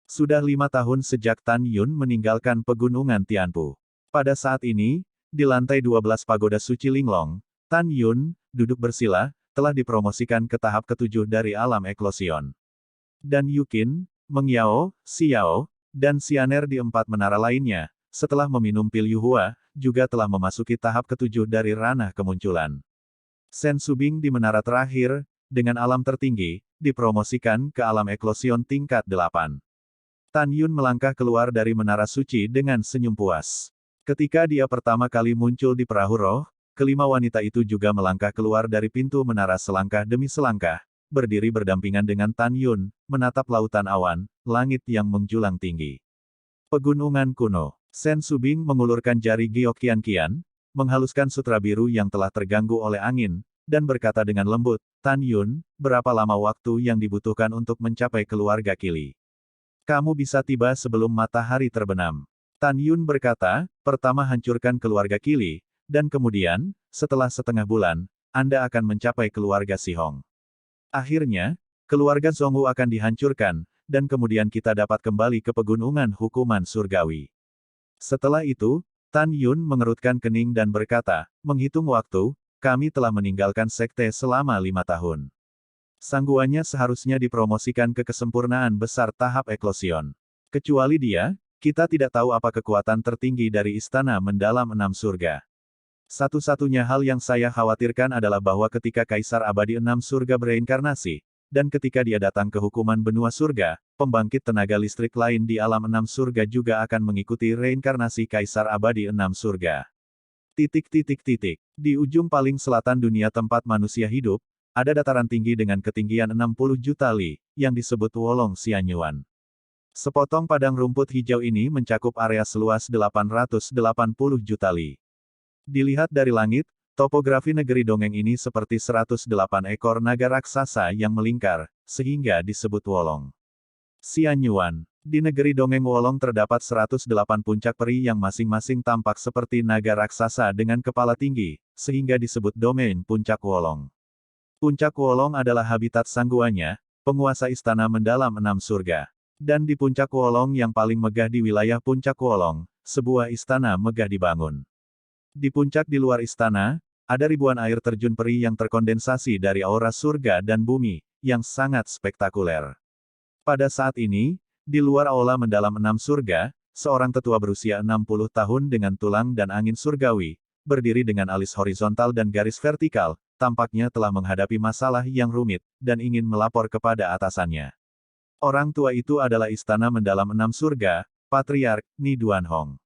Speaker 1: Sudah 5 tahun sejak Tan Yun meninggalkan pegunungan Tianpu. Pada saat ini, di lantai 12 pagoda suci Linglong, Tan Yun, duduk bersila, telah dipromosikan ke tahap ke-7 dari alam eklosion. Dan Yukin, Meng Yao, Xiao, dan Xianer di 4 menara lainnya, setelah meminum pil Yuhua, juga telah memasuki tahap ke-7 dari ranah kemunculan. Shen Subing di menara terakhir, dengan alam tertinggi, dipromosikan ke alam eklosion tingkat 8. Tan Yun melangkah keluar dari menara suci dengan senyum puas. Ketika dia pertama kali muncul di perahu roh, kelima wanita itu juga melangkah keluar dari pintu menara selangkah demi selangkah, berdiri berdampingan dengan Tan Yun, menatap lautan awan, langit yang menjulang tinggi. Pegunungan kuno. Shen Subing mengulurkan jari giok kian-kian, menghaluskan sutra biru yang telah terganggu oleh angin, dan berkata dengan lembut, Tan Yun, berapa lama waktu yang dibutuhkan untuk mencapai keluarga Kili? Kamu bisa tiba sebelum matahari terbenam. Tan Yun berkata, pertama hancurkan keluarga Kili, dan kemudian, setelah setengah bulan, Anda akan mencapai keluarga Si Hong. Akhirnya, keluarga Zhongwu akan dihancurkan, dan kemudian kita dapat kembali ke pegunungan hukuman surgawi. Setelah itu, Tan Yun mengerutkan kening dan berkata, menghitung waktu, kami telah meninggalkan sekte selama 5 tahun. Sangguannya seharusnya dipromosikan ke kesempurnaan besar tahap eklosion. Kecuali dia, kita tidak tahu apa kekuatan tertinggi dari istana mendalam 6 surga. Satu-satunya hal yang saya khawatirkan adalah bahwa ketika Kaisar Abadi 6 surga bereinkarnasi, dan ketika dia datang ke hukuman benua surga, pembangkit tenaga listrik lain di alam 6 surga juga akan mengikuti reinkarnasi Kaisar Abadi 6 surga. Di ujung paling selatan dunia tempat manusia hidup, ada dataran tinggi dengan ketinggian 60 juta li, yang disebut Wolong Xianyuan. Sepotong padang rumput hijau ini mencakup area seluas 880 juta li. Dilihat dari langit, topografi negeri dongeng ini seperti 108 ekor naga raksasa yang melingkar, sehingga disebut Wolong Xianyuan. Di negeri dongeng Wolong terdapat 108 puncak peri yang masing-masing tampak seperti naga raksasa dengan kepala tinggi, sehingga disebut domain puncak Wolong. Puncak Wolong adalah habitat sangguannya, penguasa istana mendalam 6 surga. Dan di puncak Wolong yang paling megah di wilayah puncak Wolong, sebuah istana megah dibangun. Di puncak di luar istana, ada ribuan air terjun peri yang terkondensasi dari aura surga dan bumi, yang sangat spektakuler. Pada saat ini, di luar aula mendalam 6 surga, seorang tetua berusia 60 tahun dengan tulang dan angin surgawi, berdiri dengan alis horizontal dan garis vertikal, tampaknya telah menghadapi masalah yang rumit, dan ingin melapor kepada atasannya. Orang tua itu adalah istana mendalam 6 surga, Patriark Ni Duanhong.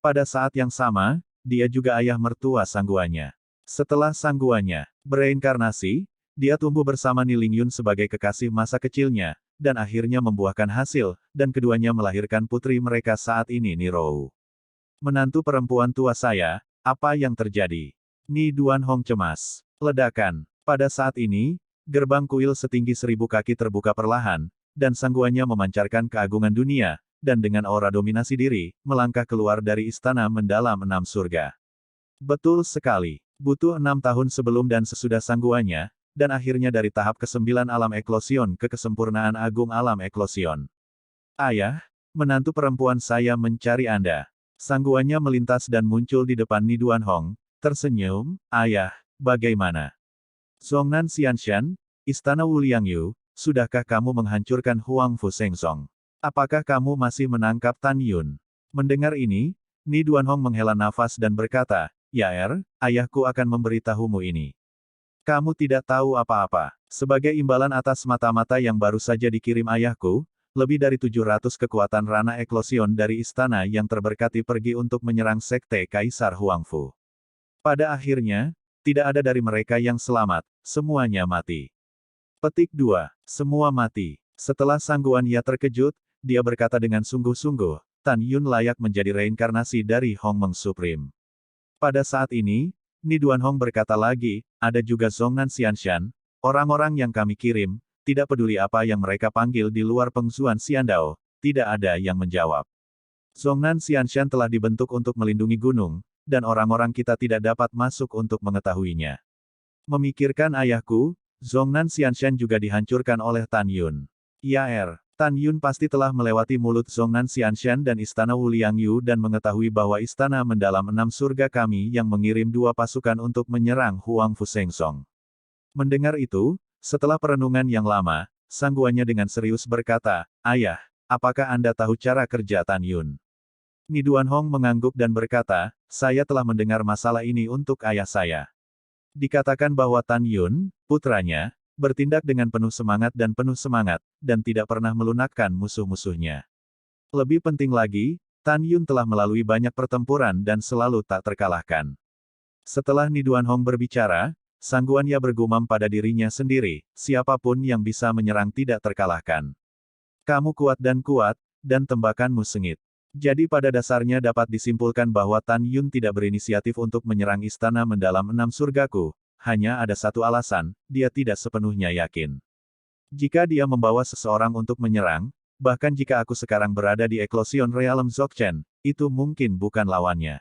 Speaker 1: Pada saat yang sama, dia juga ayah mertua sangguannya. Setelah sangguannya bereinkarnasi, dia tumbuh bersama Ni Lingyun sebagai kekasih masa kecilnya, dan akhirnya membuahkan hasil, dan keduanya melahirkan putri mereka saat ini Ni Rou. Menantu perempuan tua saya, apa yang terjadi? Ni Duanhong cemas. Ledakan. Pada saat ini, gerbang kuil setinggi 1000 kaki terbuka perlahan, dan sangguannya memancarkan keagungan dunia, dan dengan aura dominasi diri, melangkah keluar dari istana mendalam 6 surga. Betul sekali. Butuh 6 tahun sebelum dan sesudah sangguannya, dan akhirnya dari tahap ke-9 alam eklosion ke kesempurnaan agung alam eklosion. Ayah, menantu perempuan saya mencari Anda. Sangguannya melintas dan muncul di depan Ni Duanhong, tersenyum, ayah, bagaimana? Zhongnan Xianshan, Istana Wuliangyu, sudahkah kamu menghancurkan Huang Fu Sengsong? Apakah kamu masih menangkap Tan Yun? Mendengar ini, Ni Duanhong menghela nafas dan berkata, ya ayahku akan memberitahumu ini. Kamu tidak tahu apa-apa. Sebagai imbalan atas mata-mata yang baru saja dikirim ayahku, lebih dari 700 kekuatan Rana Eklosion dari istana yang terberkati pergi untuk menyerang sekte Kaisar Huangfu. Pada akhirnya, tidak ada dari mereka yang selamat, semuanya mati. Petik 2. Semua mati. Setelah sangguan ia terkejut, dia berkata dengan sungguh-sungguh, Tan Yun layak menjadi reinkarnasi dari Hongmeng Supreme. Pada saat ini, Ni Duanhong berkata lagi, ada juga Zhongnan Xianshan, orang-orang yang kami kirim, tidak peduli apa yang mereka panggil di luar Pengzuan Xiandao, tidak ada yang menjawab. Zhongnan Xianshan telah dibentuk untuk melindungi gunung, dan orang-orang kita tidak dapat masuk untuk mengetahuinya. Memikirkan ayahku, Zhongnan Xianshan juga dihancurkan oleh Tan Yun. Ya Tan Yun pasti telah melewati mulut Zhongnan Xianshan dan Istana Wuliangyu dan mengetahui bahwa istana mendalam 6 surga kami yang mengirim 2 pasukan untuk menyerang Huang Fu Sengsong. Mendengar itu, setelah perenungan yang lama, sangguannya dengan serius berkata, ayah, apakah Anda tahu cara kerja Tan Yun? Ni Duanhong mengangguk dan berkata, saya telah mendengar masalah ini untuk ayah saya. Dikatakan bahwa Tan Yun, putranya, bertindak dengan penuh semangat, dan tidak pernah melunakkan musuh-musuhnya. Lebih penting lagi, Tan Yun telah melalui banyak pertempuran dan selalu tak terkalahkan. Setelah Ni Duanhong berbicara, sangguannya bergumam pada dirinya sendiri, siapapun yang bisa menyerang tidak terkalahkan. Kamu kuat, dan tembakanmu sengit. Jadi pada dasarnya dapat disimpulkan bahwa Tan Yun tidak berinisiatif untuk menyerang istana mendalam 6 surgaku, hanya ada satu alasan, dia tidak sepenuhnya yakin. Jika dia membawa seseorang untuk menyerang, bahkan jika aku sekarang berada di Eklosion Realm Dzogchen, itu mungkin bukan lawannya.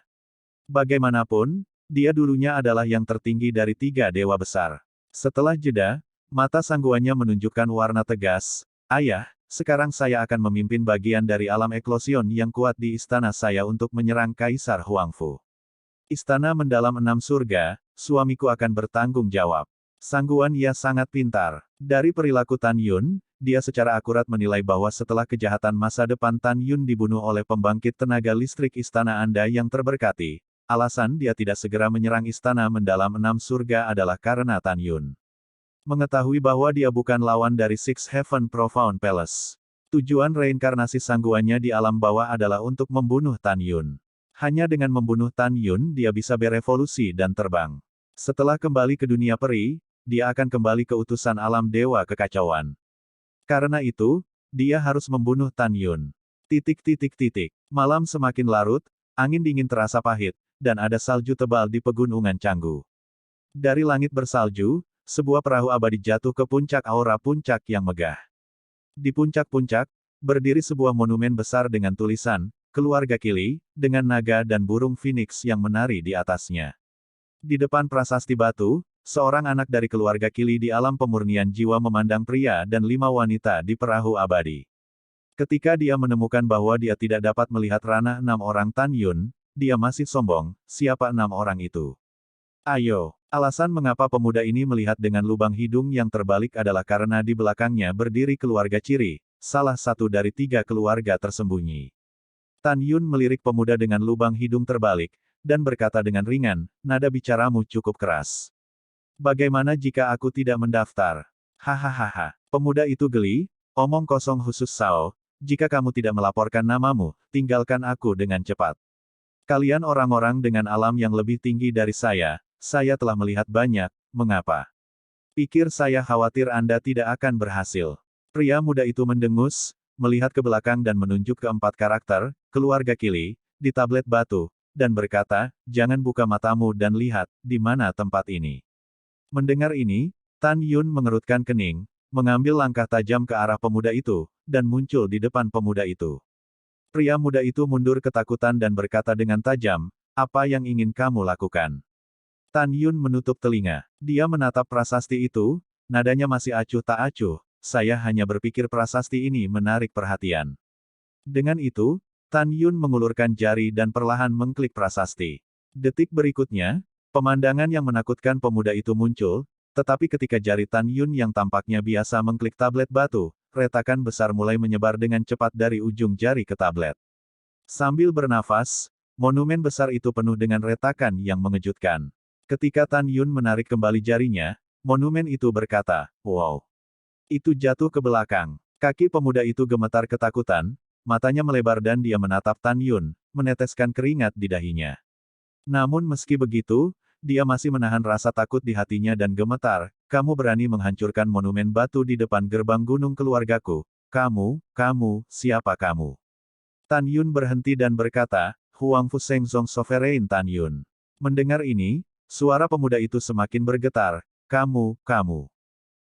Speaker 1: Bagaimanapun, dia dulunya adalah yang tertinggi dari 3 dewa besar. Setelah jeda, mata sangguannya menunjukkan warna tegas, ayah, sekarang saya akan memimpin bagian dari alam eklosion yang kuat di istana saya untuk menyerang Kaisar Huangfu. Istana mendalam 6 surga, suamiku akan bertanggung jawab. Sangguan ia sangat pintar. Dari perilaku Tan Yun, dia secara akurat menilai bahwa setelah kejahatan masa depan Tan Yun dibunuh oleh pembangkit tenaga listrik istana Anda yang terberkati, alasan dia tidak segera menyerang istana mendalam 6 surga adalah karena Tan Yun mengetahui bahwa dia bukan lawan dari Six Heaven Profound Palace. Tujuan reinkarnasi sangguannya di alam bawah adalah untuk membunuh Tan Yun. Hanya dengan membunuh Tan Yun dia bisa berevolusi dan terbang. Setelah kembali ke dunia peri, dia akan kembali ke utusan alam dewa kekacauan. Karena itu, dia harus membunuh Tan Yun. Malam semakin larut, angin dingin terasa pahit, dan ada salju tebal di pegunungan Canggu. Dari langit bersalju, sebuah perahu abadi jatuh ke puncak aura puncak yang megah. Di puncak-puncak, berdiri sebuah monumen besar dengan tulisan, Keluarga Kili, dengan naga dan burung phoenix yang menari di atasnya. Di depan prasasti batu, seorang anak dari keluarga Kili di alam pemurnian jiwa memandang pria dan 5 wanita di perahu abadi. Ketika dia menemukan bahwa dia tidak dapat melihat ranah 6 orang Tan Yun, dia masih sombong, siapa 6 orang itu? Ayo, alasan mengapa pemuda ini melihat dengan lubang hidung yang terbalik adalah karena di belakangnya berdiri keluarga Ciri, salah satu dari 3 keluarga tersembunyi. Tan Yun melirik pemuda dengan lubang hidung terbalik, dan berkata dengan ringan, nada bicaramu cukup keras. Bagaimana jika aku tidak mendaftar? Hahaha. Pemuda itu geli, omong kosong khusus Sao, jika kamu tidak melaporkan namamu, tinggalkan aku dengan cepat. Kalian orang-orang dengan alam yang lebih tinggi dari saya telah melihat banyak, mengapa? Pikir saya khawatir Anda tidak akan berhasil. Pria muda itu mendengus, melihat ke belakang dan menunjuk ke 4 karakter, keluarga Kili, di tablet batu, dan berkata, jangan buka matamu dan lihat, di mana tempat ini. Mendengar ini, Tan Yun mengerutkan kening, mengambil langkah tajam ke arah pemuda itu, dan muncul di depan pemuda itu. Pria muda itu mundur ketakutan dan berkata dengan tajam, apa yang ingin kamu lakukan? Tan Yun menutup telinga. Dia menatap prasasti itu, nadanya masih acuh tak acuh, saya hanya berpikir prasasti ini menarik perhatian. Dengan itu, Tan Yun mengulurkan jari dan perlahan mengklik prasasti. Detik berikutnya, pemandangan yang menakutkan pemuda itu muncul, tetapi ketika jari Tan Yun yang tampaknya biasa mengklik tablet batu, retakan besar mulai menyebar dengan cepat dari ujung jari ke tablet. Sambil bernafas, monumen besar itu penuh dengan retakan yang mengejutkan. Ketika Tan Yun menarik kembali jarinya, monumen itu berkata, wow. Itu jatuh ke belakang. Kaki pemuda itu gemetar ketakutan, matanya melebar dan dia menatap Tan Yun, meneteskan keringat di dahinya. Namun meski begitu, dia masih menahan rasa takut di hatinya dan gemetar, kamu berani menghancurkan monumen batu di depan gerbang gunung keluargaku. Kamu, siapa kamu? Tan Yun berhenti dan berkata, Huang Fu Seng Zong Sovereign Tan Yun. Mendengar ini, suara pemuda itu semakin bergetar, kamu.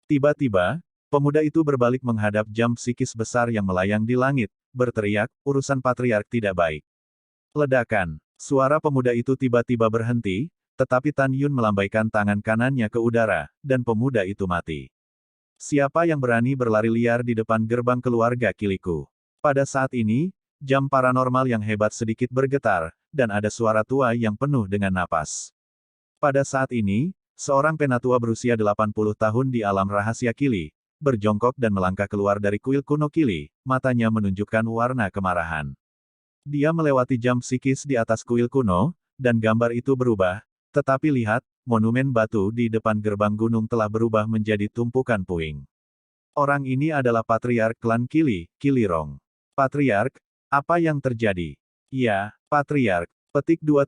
Speaker 1: Tiba-tiba, pemuda itu berbalik menghadap jam psikis besar yang melayang di langit, berteriak, urusan patriark tidak baik. Ledakan. Suara pemuda itu tiba-tiba berhenti, tetapi Tan Yun melambaikan tangan kanannya ke udara, dan pemuda itu mati. Siapa yang berani berlari liar di depan gerbang keluarga Kiliku? Pada saat ini, jam paranormal yang hebat sedikit bergetar, dan ada suara tua yang penuh dengan napas. Pada saat ini, seorang penatua berusia 80 tahun di alam rahasia Kili, berjongkok dan melangkah keluar dari kuil kuno Kili, matanya menunjukkan warna kemarahan. Dia melewati jam psikis di atas kuil kuno, dan gambar itu berubah, tetapi lihat, monumen batu di depan gerbang gunung telah berubah menjadi tumpukan puing. Orang ini adalah patriark klan Kili, Kilirong. Patriark, apa yang terjadi? Ya, patriark. Petik 2.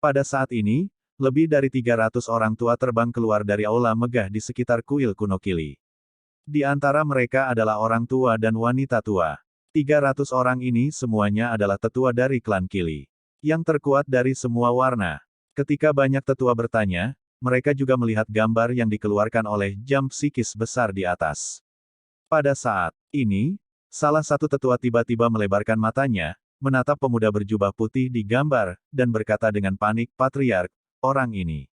Speaker 1: Pada saat ini, lebih dari 300 orang tua terbang keluar dari aula megah di sekitar kuil kuno Kili. Di antara mereka adalah orang tua dan wanita tua. 300 orang ini semuanya adalah tetua dari klan Kili. Yang terkuat dari semua warna. Ketika banyak tetua bertanya, mereka juga melihat gambar yang dikeluarkan oleh jam psikis besar di atas. Pada saat ini, salah satu tetua tiba-tiba melebarkan matanya, menatap pemuda berjubah putih di gambar, dan berkata dengan panik, patriark, orang ini.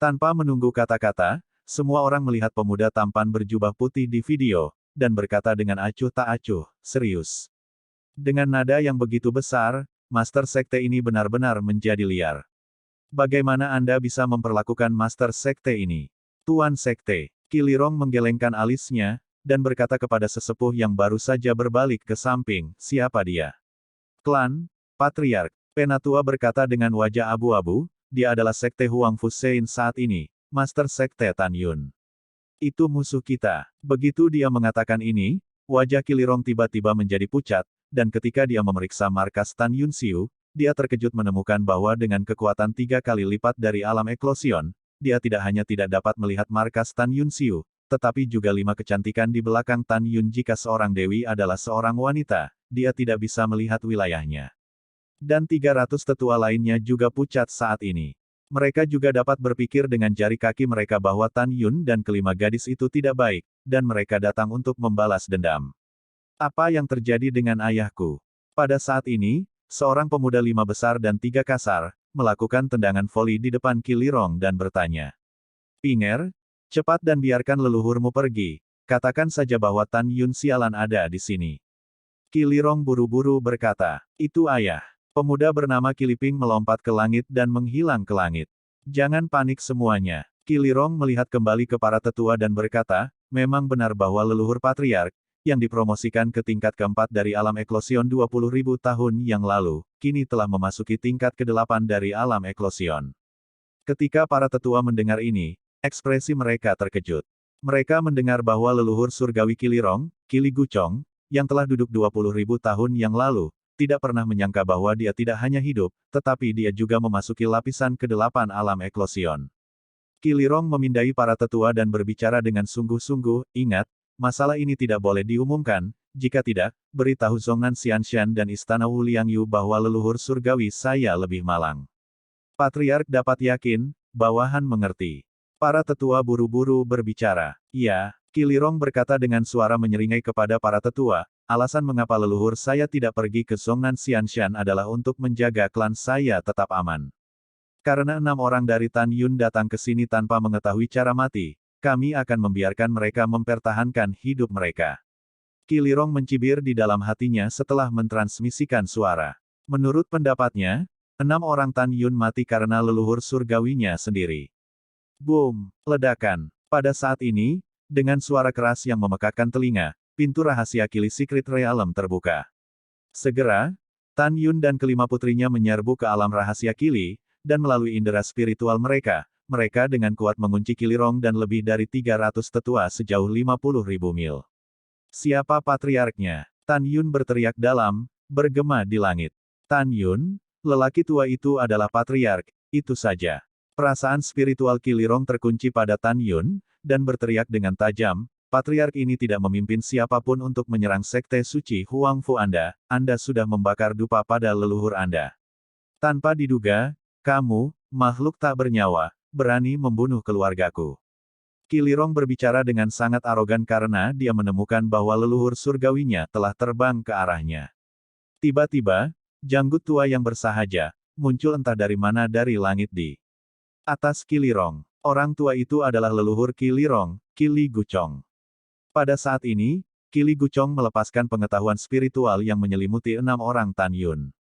Speaker 1: Tanpa menunggu kata-kata, semua orang melihat pemuda tampan berjubah putih di video, dan berkata dengan acuh tak acuh, serius. Dengan nada yang begitu besar, Master Sekte ini benar-benar menjadi liar. Bagaimana Anda bisa memperlakukan Master Sekte ini? Tuan Sekte, Kilirong menggelengkan alisnya, dan berkata kepada sesepuh yang baru saja berbalik ke samping, siapa dia? Klan, Patriark, Penatua berkata dengan wajah abu-abu, dia adalah Sekte Huang Fusein saat ini, Master Sekte Tan Yun. Itu musuh kita. Begitu dia mengatakan ini, wajah Kilirong tiba-tiba menjadi pucat, dan ketika dia memeriksa markas Tan Yun Xiu, dia terkejut menemukan bahwa dengan kekuatan 3 kali lipat dari alam eklosion, dia tidak hanya tidak dapat melihat markas Tan Yun Xiu, tetapi juga 5 kecantikan di belakang Tan Yun. Jika seorang dewi adalah seorang wanita, dia tidak bisa melihat wilayahnya. Dan 300 tetua lainnya juga pucat saat ini. Mereka juga dapat berpikir dengan jari kaki mereka bahwa Tan Yun dan kelima gadis itu tidak baik, dan mereka datang untuk membalas dendam. Apa yang terjadi dengan ayahku? Pada saat ini, seorang pemuda 5 besar dan 3 kasar, melakukan tendangan voli di depan Kilirong dan bertanya. Pinger, cepat dan biarkan leluhurmu pergi, katakan saja bahwa Tan Yun sialan ada di sini. Kilirong buru-buru berkata, itu ayah. Pemuda bernama Kiliping melompat ke langit dan menghilang ke langit. Jangan panik semuanya. Kilirong melihat kembali ke para tetua dan berkata, memang benar bahwa leluhur Patriark, yang dipromosikan ke tingkat keempat dari alam eklosion 20.000 tahun yang lalu, kini telah memasuki tingkat ke-8 dari alam eklosion. Ketika para tetua mendengar ini, ekspresi mereka terkejut. Mereka mendengar bahwa leluhur surgawi Kilirong, Kili Guchong, yang telah duduk 20.000 tahun yang lalu, tidak pernah menyangka bahwa dia tidak hanya hidup, tetapi dia juga memasuki lapisan ke-8 alam eklosion. Kilirong memindai para tetua dan berbicara dengan sungguh-sungguh, ingat, masalah ini tidak boleh diumumkan, jika tidak, beritahu Zhongnan Xianshan dan Istana Wu Liangyu bahwa leluhur surgawi saya lebih malang. Patriark dapat yakin, bawahan mengerti. Para tetua buru-buru berbicara. Iya, Kilirong berkata dengan suara menyeringai kepada para tetua, alasan mengapa leluhur saya tidak pergi ke Zhongnan Xianshan adalah untuk menjaga klan saya tetap aman. Karena 6 orang dari Tan Yun datang ke sini tanpa mengetahui cara mati, kami akan membiarkan mereka mempertahankan hidup mereka. Kilirong mencibir di dalam hatinya setelah mentransmisikan suara. Menurut pendapatnya, 6 orang Tan Yun mati karena leluhur surgawinya sendiri. Boom! Ledakan. Pada saat ini, dengan suara keras yang memekakkan telinga, pintu rahasia Kili Secret Realm terbuka. Segera, Tan Yun dan kelima putrinya menyerbu ke alam rahasia Kili, dan melalui indera spiritual mereka, mereka dengan kuat mengunci Kilirong dan lebih dari 300 tetua sejauh 50.000 mil. Siapa patriarknya? Tan Yun berteriak dalam, bergema di langit. Tan Yun, lelaki tua itu adalah patriark, itu saja. Perasaan spiritual Kilirong terkunci pada Tan Yun, dan berteriak dengan tajam, patriark ini tidak memimpin siapapun untuk menyerang sekte suci Huang Fu Anda sudah membakar dupa pada leluhur Anda. Tanpa diduga, kamu, makhluk tak bernyawa, berani membunuh keluargaku. Kilirong berbicara dengan sangat arogan karena dia menemukan bahwa leluhur surgawinya telah terbang ke arahnya. Tiba-tiba, janggut tua yang bersahaja, muncul entah dari mana dari langit di atas Kilirong. Orang tua itu adalah leluhur Kilirong, Kili Guchong. Pada saat ini, Kili Guchong melepaskan pengetahuan spiritual yang menyelimuti 6 orang Tan Yun.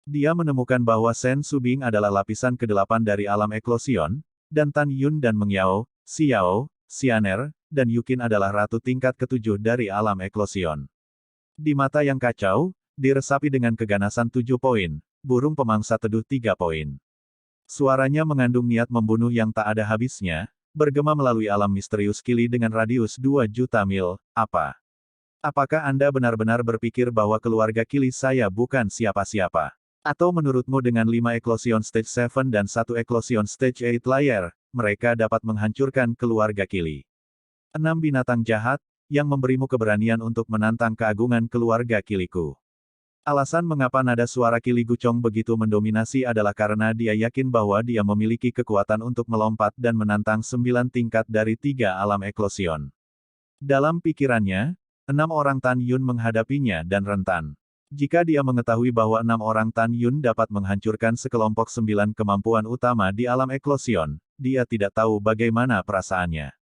Speaker 1: Dia menemukan bahwa Shen Subing adalah lapisan ke-8 dari alam eklosion, dan Tan Yun dan Meng Yao, Xiao, Xianer, dan Yukin adalah ratu tingkat ke-7 dari alam eklosion. Di mata yang kacau, diresapi dengan keganasan 7 poin, burung pemangsa teduh 3 poin. Suaranya mengandung niat membunuh yang tak ada habisnya, bergema melalui alam misterius Kili dengan radius 2 juta mil, apa? Apakah Anda benar-benar berpikir bahwa keluarga Kili saya bukan siapa-siapa? Atau menurutmu dengan 5 eklosion stage 7 dan 1 eklosion stage 8 layer, mereka dapat menghancurkan keluarga Kili? 6 binatang jahat, yang memberimu keberanian untuk menantang keagungan keluarga Kiliku. Alasan mengapa nada suara Kili Guchong begitu mendominasi adalah karena dia yakin bahwa dia memiliki kekuatan untuk melompat dan menantang 9 tingkat dari 3 alam eklosion. Dalam pikirannya, 6 orang Tan Yun menghadapinya dan rentan. Jika dia mengetahui bahwa 6 orang Tan Yun dapat menghancurkan sekelompok 9 kemampuan utama di alam eklosion, dia tidak tahu bagaimana perasaannya.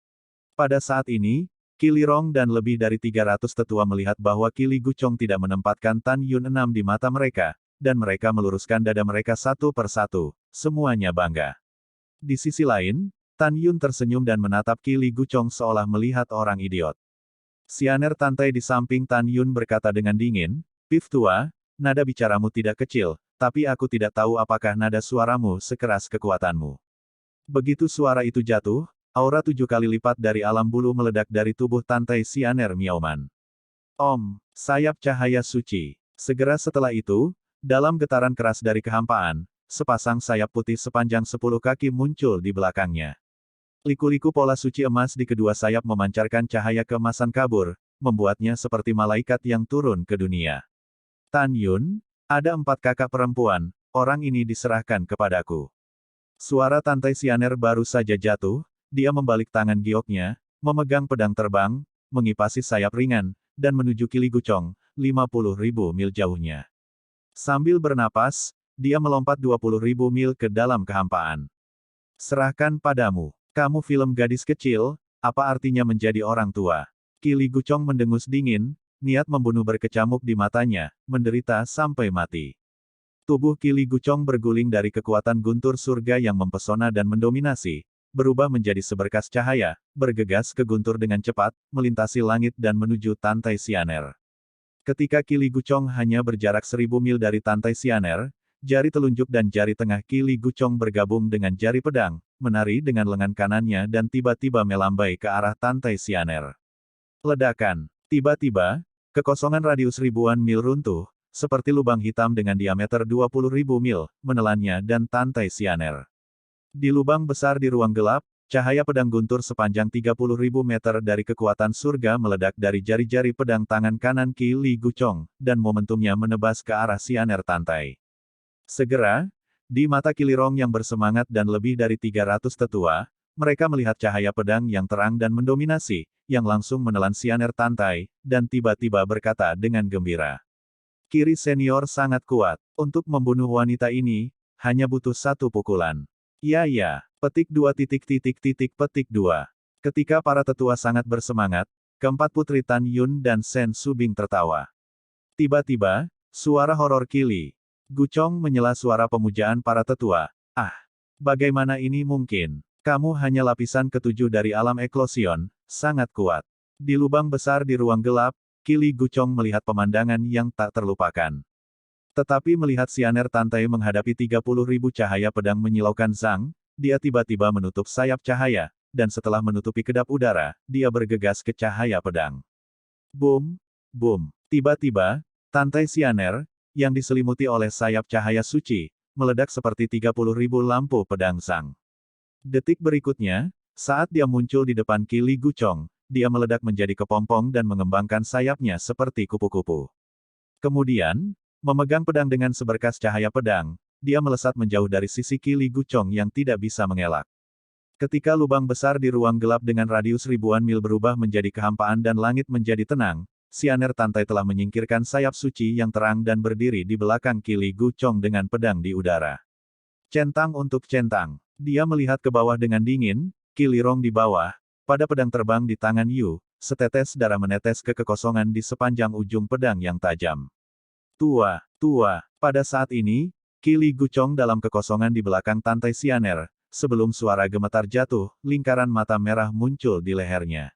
Speaker 1: Pada saat ini, Kilirong dan lebih dari 300 tetua melihat bahwa Kili Guchong tidak menempatkan Tan Yun 6 di mata mereka, dan mereka meluruskan dada mereka satu per satu, semuanya bangga. Di sisi lain, Tan Yun tersenyum dan menatap Qi Li Guchong seolah melihat orang idiot. Sianer Tantai di samping Tan Yun berkata dengan dingin, "Pif tua, nada bicaramu tidak kecil, tapi aku tidak tahu apakah nada suaramu sekeras kekuatanmu." Begitu suara itu jatuh, aura 7 kali lipat dari alam bulu meledak dari tubuh Tantai Sianer Miaoman. Om, sayap cahaya suci. Segera setelah itu, dalam getaran keras dari kehampaan, sepasang sayap putih sepanjang 10 kaki muncul di belakangnya. Liku-liku pola suci emas di kedua sayap memancarkan cahaya keemasan kabur, membuatnya seperti malaikat yang turun ke dunia. Tan Yun, ada 4 kakak perempuan, orang ini diserahkan kepadaku. Suara Tantai Sianer baru saja jatuh, dia membalik tangan gioknya, memegang pedang terbang, mengipasi sayap ringan, dan menuju Qi Li Guchong, 50.000 mil jauhnya. Sambil bernapas, dia melompat 20.000 mil ke dalam kehampaan. Serahkan padamu. Kamu film gadis kecil, apa artinya menjadi orang tua? Qi Li Guchong mendengus dingin, niat membunuh berkecamuk di matanya, menderita sampai mati. Tubuh Qi Li Guchong berguling dari kekuatan guntur surga yang mempesona dan mendominasi, berubah menjadi seberkas cahaya, bergegas ke guntur dengan cepat, melintasi langit dan menuju Tantai Sianer. Ketika Qi Li Guchong hanya berjarak 1000 mil dari Tantai Sianer, jari telunjuk dan jari tengah Qi Li Guchong bergabung dengan jari pedang, menari dengan lengan kanannya dan tiba-tiba melambai ke arah Tantai Sianer. Ledakan. Tiba-tiba, kekosongan radius ribuan mil runtuh, seperti lubang hitam dengan diameter 20.000 mil, menelannya dan Tantai Sianer. Di lubang besar di ruang gelap, cahaya pedang guntur sepanjang 30.000 meter dari kekuatan surga meledak dari jari-jari pedang tangan kanan Qi Li Guchong, dan momentumnya menebas ke arah Sianer Tantai. Segera, di mata Kilirong yang bersemangat dan lebih dari 300 tetua, mereka melihat cahaya pedang yang terang dan mendominasi, yang langsung menelan Sianer Tantai, dan tiba-tiba berkata dengan gembira. Kiri senior sangat kuat. Untuk membunuh wanita ini, hanya butuh 1 pukulan. Ya. Petik 2 petik 2. Ketika para tetua sangat bersemangat, keempat putri Tan Yun dan Sen Subing tertawa. Tiba-tiba, suara horor Qi Li Guchong menyela suara pemujaan para tetua. Ah! Bagaimana ini mungkin? Kamu hanya lapisan ke-7 dari alam eklosion, sangat kuat. Di lubang besar di ruang gelap, Qi Li Guchong melihat pemandangan yang tak terlupakan. Tetapi melihat Sianer Tantai menghadapi 30.000 cahaya pedang menyilaukan Zhang, dia tiba-tiba menutup sayap cahaya, dan setelah menutupi kedap udara, dia bergegas ke cahaya pedang. Boom! Boom! Tiba-tiba, Tantai Sianer, yang diselimuti oleh sayap cahaya suci, meledak seperti 30.000 lampu pedang Zhang. Detik berikutnya, saat dia muncul di depan Qi Li Guchong, dia meledak menjadi kepompong dan mengembangkan sayapnya seperti kupu-kupu. Kemudian, memegang pedang dengan seberkas cahaya pedang, dia melesat menjauh dari sisi Qi Li Guchong yang tidak bisa mengelak. Ketika lubang besar di ruang gelap dengan radius ribuan mil berubah menjadi kehampaan dan langit menjadi tenang, Sianer Tantai telah menyingkirkan sayap suci yang terang dan berdiri di belakang Qi Li Guchong dengan pedang di udara. Centang untuk centang. Dia melihat ke bawah dengan dingin, Qi Li Rong di bawah, pada pedang terbang di tangan Yu, setetes darah menetes ke kekosongan di sepanjang ujung pedang yang tajam. Tua. Pada saat ini, Qi Li Guchong dalam kekosongan di belakang Tantai Sianer, sebelum suara gemetar jatuh, lingkaran mata merah muncul di lehernya.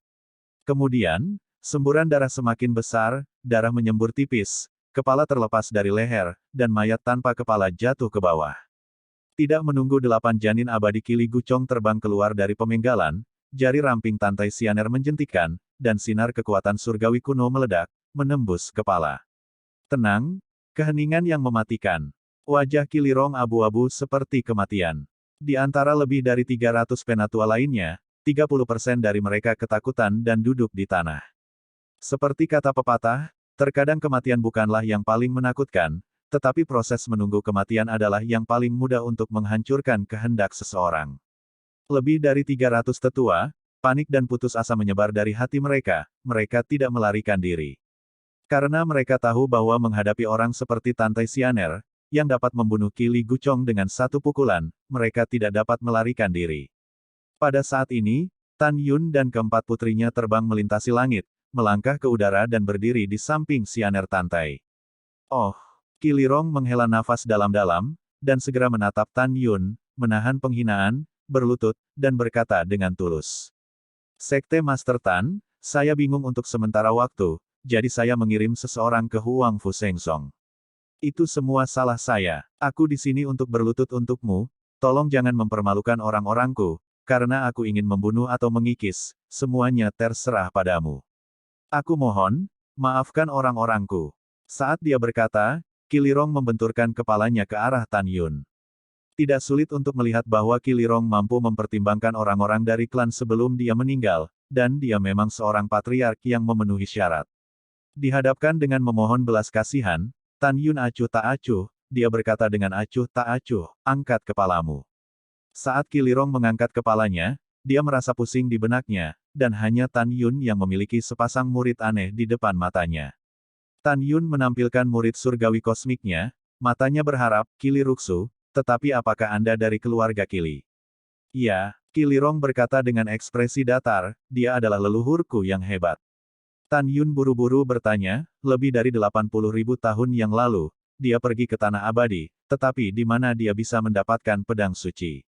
Speaker 1: Kemudian, semburan darah semakin besar, darah menyembur tipis, kepala terlepas dari leher, dan mayat tanpa kepala jatuh ke bawah. Tidak menunggu 8 janin abadi Qi Li Guchong terbang keluar dari pemenggalan, jari ramping Tantai Sianer menjentikkan, dan sinar kekuatan surgawi kuno meledak, menembus kepala. Tenang, keheningan yang mematikan. Wajah Qi Li Rong abu-abu seperti kematian. Di antara lebih dari 300 penatua lainnya, 30% dari mereka ketakutan dan duduk di tanah. Seperti kata pepatah, terkadang kematian bukanlah yang paling menakutkan, tetapi proses menunggu kematian adalah yang paling mudah untuk menghancurkan kehendak seseorang. Lebih dari 300 tetua, panik dan putus asa menyebar dari hati mereka, mereka tidak melarikan diri. Karena mereka tahu bahwa menghadapi orang seperti Tantai Sianer, yang dapat membunuh Qi Li Guchong dengan 1 pukulan, mereka tidak dapat melarikan diri. Pada saat ini, Tan Yun dan keempat putrinya terbang melintasi langit, melangkah ke udara dan berdiri di samping Sianer Tantai. Oh! Qi Li Rong menghela nafas dalam-dalam, dan segera menatap Tan Yun, menahan penghinaan, berlutut, dan berkata dengan tulus. Sekte Master Tan, saya bingung untuk sementara waktu, jadi saya mengirim seseorang ke Huang Fu Sengsong. Itu semua salah saya. Aku di sini untuk berlutut untukmu, tolong jangan mempermalukan orang-orangku, karena aku ingin membunuh atau mengikis, semuanya terserah padamu. Aku mohon, maafkan orang-orangku. Saat dia berkata, Kilirong membenturkan kepalanya ke arah Tan Yun. Tidak sulit untuk melihat bahwa Kilirong mampu mempertimbangkan orang-orang dari klan sebelum dia meninggal, dan dia memang seorang patriark yang memenuhi syarat. Dihadapkan dengan memohon belas kasihan, Tan Yun acuh tak acuh, dia berkata dengan acuh tak acuh, angkat kepalamu. Saat Kilirong mengangkat kepalanya, dia merasa pusing di benaknya, dan hanya Tan Yun yang memiliki sepasang murid aneh di depan matanya. Tan Yun menampilkan murid surgawi kosmiknya, matanya berharap, Kili Ruksu, tetapi apakah Anda dari keluarga Kili? Iya, Kilirong berkata dengan ekspresi datar, dia adalah leluhurku yang hebat. Tan Yun buru-buru bertanya, lebih dari 80.000 tahun yang lalu, dia pergi ke Tanah Abadi, tetapi di mana dia bisa mendapatkan pedang suci?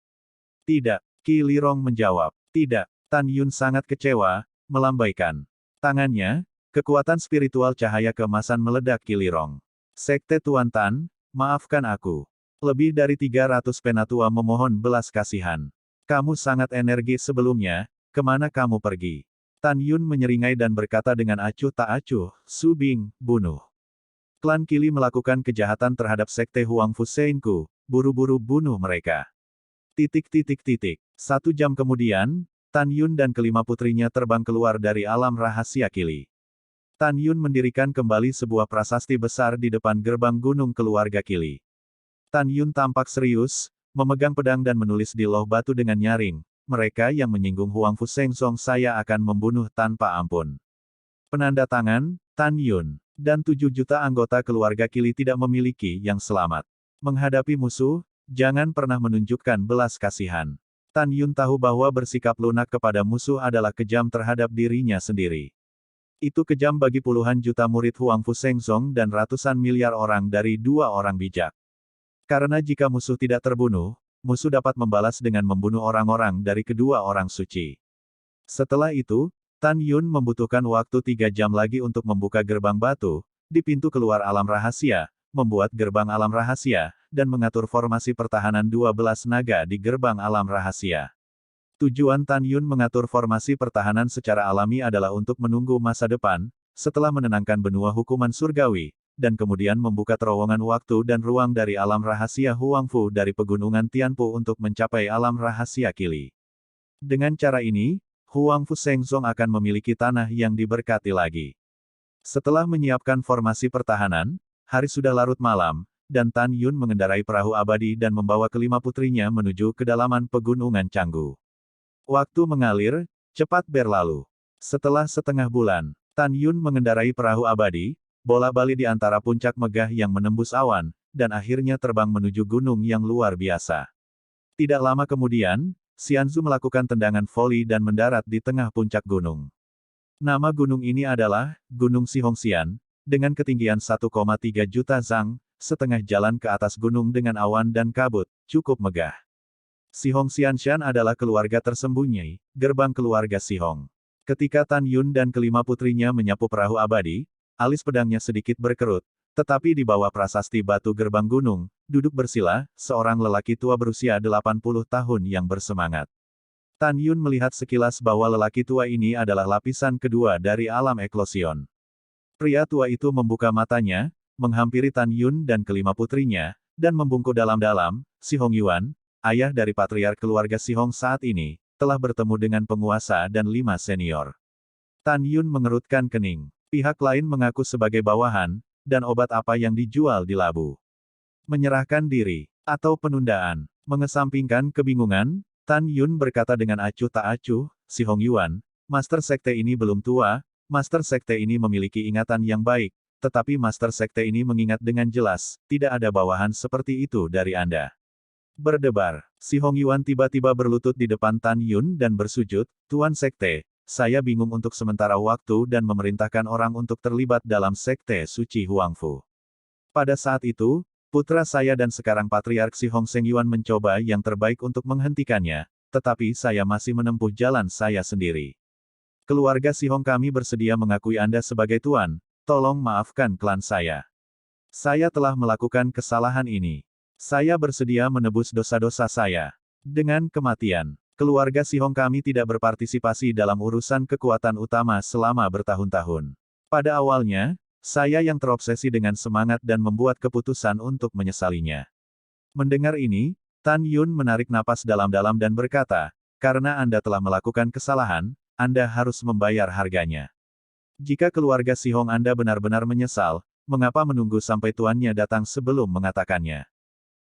Speaker 1: Tidak, Kilirong menjawab. Tidak, Tan Yun sangat kecewa, melambaikan tangannya, kekuatan spiritual cahaya keemasan meledak Kilirong. Sekte Tuan Tan, maafkan aku. Lebih dari 300 penatua memohon belas kasihan. Kamu sangat energis sebelumnya, kemana kamu pergi? Tan Yun menyeringai dan berkata dengan acuh tak acuh, Su Bing, bunuh. Klan Kili melakukan kejahatan terhadap Sekte Huang Fu Seinku, buru-buru bunuh mereka. Satu jam kemudian, Tan Yun dan kelima putrinya terbang keluar dari alam rahasia Kili. Tan Yun mendirikan kembali sebuah prasasti besar di depan gerbang gunung keluarga Kili. Tan Yun tampak serius, memegang pedang dan menulis di loh batu dengan nyaring, mereka yang menyinggung Huang Fu Sengsong saya akan membunuh tanpa ampun. Penanda tangan, Tan Yun, dan 7 juta anggota keluarga Kili tidak memiliki yang selamat. Menghadapi musuh, jangan pernah menunjukkan belas kasihan. Tan Yun tahu bahwa bersikap lunak kepada musuh adalah kejam terhadap dirinya sendiri. Itu kejam bagi puluhan juta murid Huang Fu Sengsong dan ratusan miliar orang dari 2 orang bijak. Karena jika musuh tidak terbunuh, musuh dapat membalas dengan membunuh orang-orang dari kedua orang suci. Setelah itu, Tan Yun membutuhkan waktu 3 jam lagi untuk membuka gerbang batu, di pintu keluar alam rahasia, membuat gerbang alam rahasia, dan mengatur formasi pertahanan 12 naga di gerbang alam rahasia. Tujuan Tan Yun mengatur formasi pertahanan secara alami adalah untuk menunggu masa depan, setelah menenangkan benua hukuman surgawi, dan kemudian membuka terowongan waktu dan ruang dari alam rahasia Huangfu dari pegunungan Tianpu untuk mencapai alam rahasia Kili. Dengan cara ini, Huangfu Sengsong akan memiliki tanah yang diberkati lagi. Setelah menyiapkan formasi pertahanan, hari sudah larut malam, dan Tan Yun mengendarai perahu abadi dan membawa kelima putrinya menuju kedalaman pegunungan Canggu. Waktu mengalir, cepat berlalu. Setelah setengah bulan, Tan Yun mengendarai perahu abadi, bola-balik di antara puncak megah yang menembus awan, dan akhirnya terbang menuju gunung yang luar biasa. Tidak lama kemudian, Xianzu melakukan tendangan voli dan mendarat di tengah puncak gunung. Nama gunung ini adalah Gunung Sihongxian, dengan ketinggian 1,3 juta zang, setengah jalan ke atas gunung dengan awan dan kabut, cukup megah. Sihongxianshan adalah keluarga tersembunyi, gerbang keluarga Sihong. Ketika Tan Yun dan kelima putrinya menyapu perahu abadi, alis pedangnya sedikit berkerut, tetapi di bawah prasasti batu gerbang gunung, duduk bersila, seorang lelaki tua berusia 80 tahun yang bersemangat. Tan Yun melihat sekilas bahwa lelaki tua ini adalah lapisan kedua dari alam eklosion. Pria tua itu membuka matanya, menghampiri Tan Yun dan kelima putrinya, dan membungkuk dalam-dalam, Sihong Yuan, ayah dari patriark keluarga Sihong saat ini, telah bertemu dengan penguasa dan 5 senior. Tan Yun mengerutkan kening. Pihak lain mengaku sebagai bawahan, dan obat apa yang dijual di labu. Menyerahkan diri, atau penundaan. Mengesampingkan kebingungan, Tan Yun berkata dengan acuh tak acuh, Sihong Yuan, Master Sekte ini belum tua, Master Sekte ini memiliki ingatan yang baik, tetapi Master Sekte ini mengingat dengan jelas, tidak ada bawahan seperti itu dari Anda. Berdebar, Sihong Yuan tiba-tiba berlutut di depan Tan Yun dan bersujud, Tuan Sekte, saya bingung untuk sementara waktu dan memerintahkan orang untuk terlibat dalam Sekte Suci Huangfu. Pada saat itu, Putra saya dan sekarang Patriark Si Hong Seng Yuan mencoba yang terbaik untuk menghentikannya, tetapi saya masih menempuh jalan saya sendiri. Keluarga Si Hong kami bersedia mengakui Anda sebagai tuan, tolong maafkan klan saya. Saya telah melakukan kesalahan ini. Saya bersedia menebus dosa-dosa saya. Dengan kematian, keluarga Si Hong kami tidak berpartisipasi dalam urusan kekuatan utama selama bertahun-tahun. Pada awalnya, saya yang terobsesi dengan semangat dan membuat keputusan untuk menyesalinya. Mendengar ini, Tan Yun menarik napas dalam-dalam dan berkata, karena Anda telah melakukan kesalahan, Anda harus membayar harganya. Jika keluarga Si Hong Anda benar-benar menyesal, mengapa menunggu sampai tuannya datang sebelum mengatakannya?